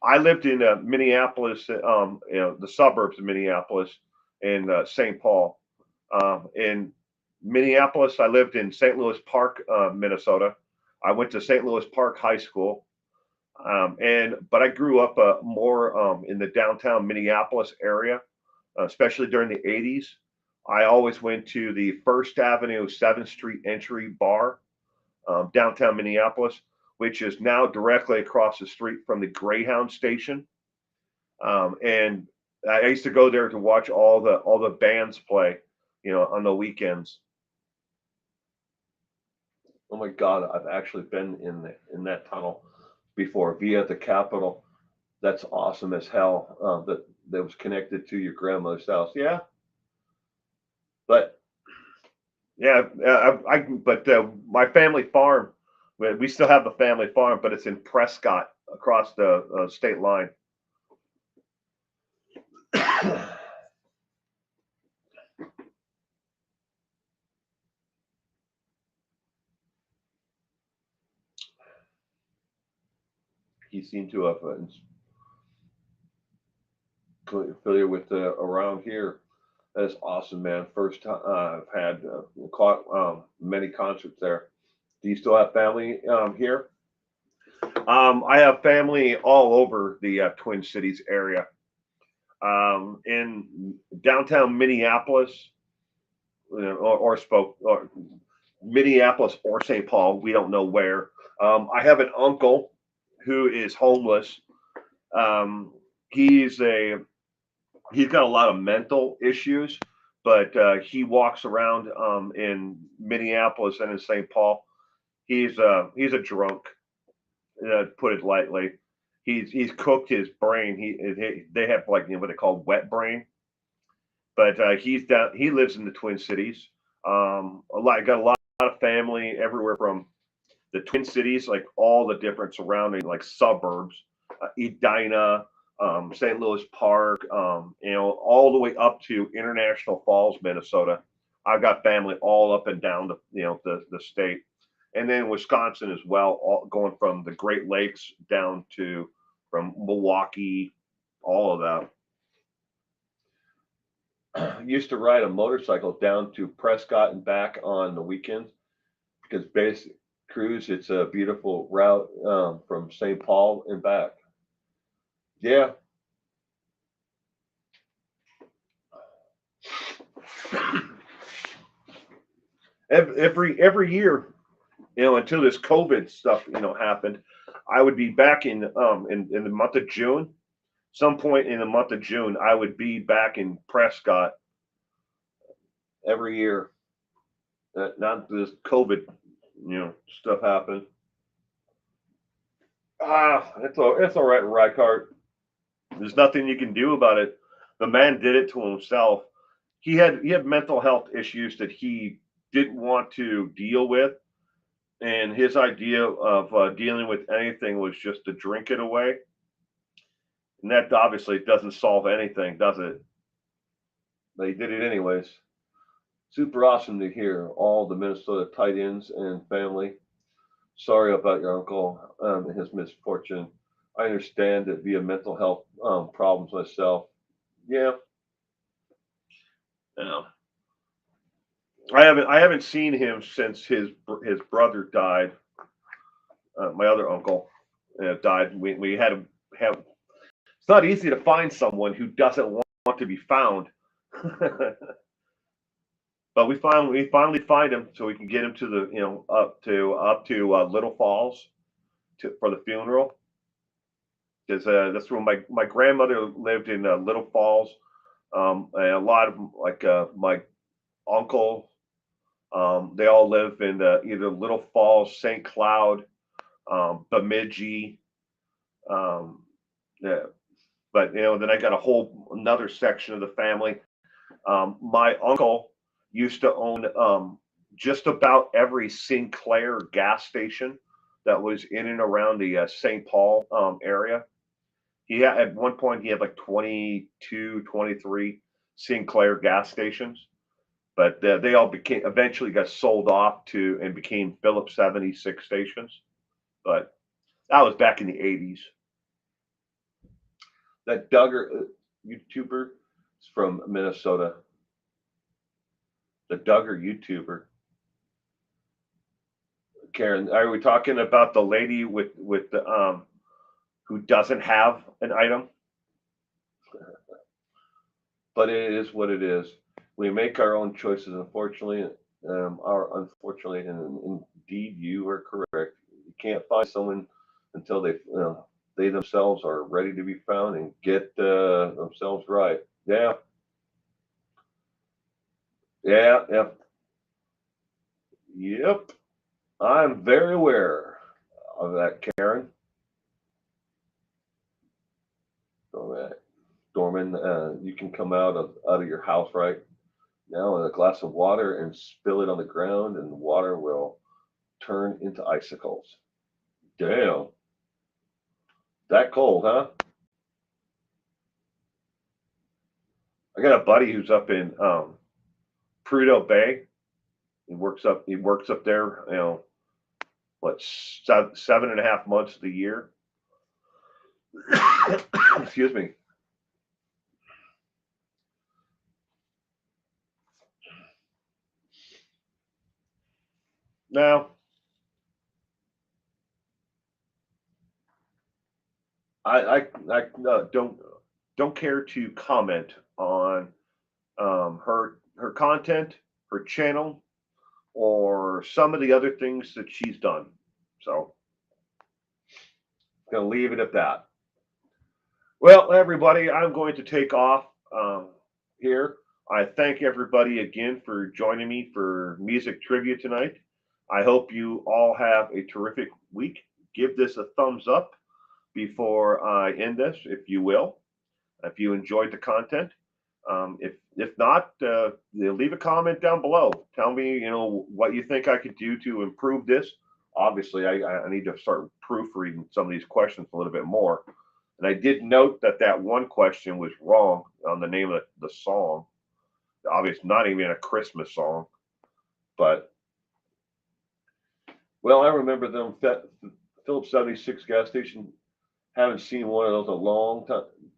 I lived in Minneapolis, the suburbs of Minneapolis and St. Paul. In Minneapolis, I lived in St. Louis Park, Minnesota. I went to St. Louis Park High School, but I grew up more in the downtown Minneapolis area, especially during the '80s. I always went to the First Avenue 7th Street entry bar, downtown Minneapolis, which is now directly across the street from the Greyhound station. And I used to go there to watch all the bands play, on the weekends. Oh my God, I've actually been in that tunnel before via the Capitol. That's awesome as hell. That was connected to your grandmother's house. Yeah, but yeah, but my family farm. We still have the family farm, but it's in Prescott across the state line. He seemed to have familiar with around here. That's awesome, man. First time I've had caught many concerts there. Do you still have family here? I have family all over the Twin Cities area. In downtown Minneapolis, or spoke or Minneapolis or St. Paul. We don't know where. I have an uncle who is homeless. Um, he's a he's got a lot of mental issues, but he walks around in Minneapolis and in St. Paul. He's a drunk, put it lightly. He's cooked his brain. They have like what they call wet brain, but he's down. He lives in the Twin Cities. Got a lot of family everywhere from the Twin Cities, like all the different surrounding like suburbs, Edina, St. Louis Park, all the way up to International Falls, Minnesota. I've got family all up and down the state, and then Wisconsin as well, all, going from the Great Lakes down to from Milwaukee, all of that. I used to ride a motorcycle down to Prescott and back on the weekends because basic cruise. It's a beautiful route from St. Paul and back. Yeah. Every year, until this COVID stuff, happened, I would be back in the month of June. Some point in the month of June, I would be back in Prescott every year. Not this COVID, stuff happened. It's all right, Rykart. There's nothing you can do about it. The man did it to himself. He had mental health issues that he didn't want to deal with, and his idea of dealing with anything was just to drink it away. And that obviously doesn't solve anything, does it? But he did it anyways. Super awesome to hear all the Minnesota tight ends and family. Sorry about your uncle and his misfortune. I understand that via mental health problems myself. Yeah, yeah. I haven't seen him since his brother died. My other uncle died. We had him have. It's not easy to find someone who doesn't want to be found. But we finally find him so we can get him to the up to Little Falls for the funeral, because that's where my grandmother lived in Little Falls. And a lot of them, like my uncle, they all live in either Little Falls, St. Cloud, Bemidji. Um, yeah, but then I got a whole another section of the family. My uncle used to own just about every Sinclair gas station that was in and around the St. Paul area. At one point he had like 22, 23 Sinclair gas stations, but they all became eventually got sold off to and became Phillips 76 stations. But that was back in the 80s. That Duggar YouTuber is from Minnesota. The Duggar YouTuber. Karen, are we talking about the lady with the who doesn't have an item? But it is what it is. We make our own choices. Unfortunately, and indeed, you are correct. You can't find someone until they themselves are ready to be found and get themselves right. Yeah, yeah, yeah, yep. I'm very aware of that, Karen. All right, Dorman, you can come out of your house right now with a glass of water and spill it on the ground, and the water will turn into icicles. Damn, that cold, huh? I got a buddy who's up in Prudhoe Bay. He works up there. What 7.5 months of the year. Excuse me. Now, I don't care to comment on her content, her channel, or some of the other things that she's done. So, going to leave it at that. Well, everybody, I'm going to take off here. I thank everybody again for joining me for music trivia tonight. I hope you all have a terrific week. Give this a thumbs up before I end this, if you will. If you enjoyed the content, if not, leave a comment down below. Tell me, what you think I could do to improve this. Obviously, I need to start proofreading some of these questions a little bit more. And I did note that one question was wrong on the name of the song. Obviously, not even a Christmas song, but well, I remember them Phillips 76 gas station. Haven't seen one of those in a long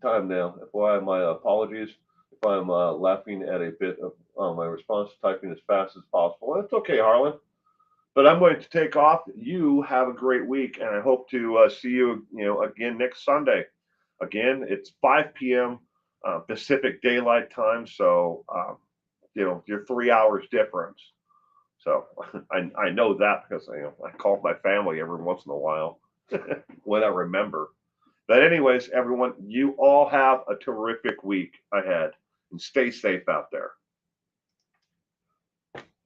time now. FYI, my apologies if I'm laughing at a bit of my response, typing as fast as possible. It's okay, Harlan. But I'm going to take off. You have a great week, and I hope to see you, again next Sunday. Again, it's 5 p.m. Pacific Daylight Time, so you're 3 hours difference. So I know that because I call my family every once in a while when I remember. But anyways, everyone, you all have a terrific week ahead and stay safe out there.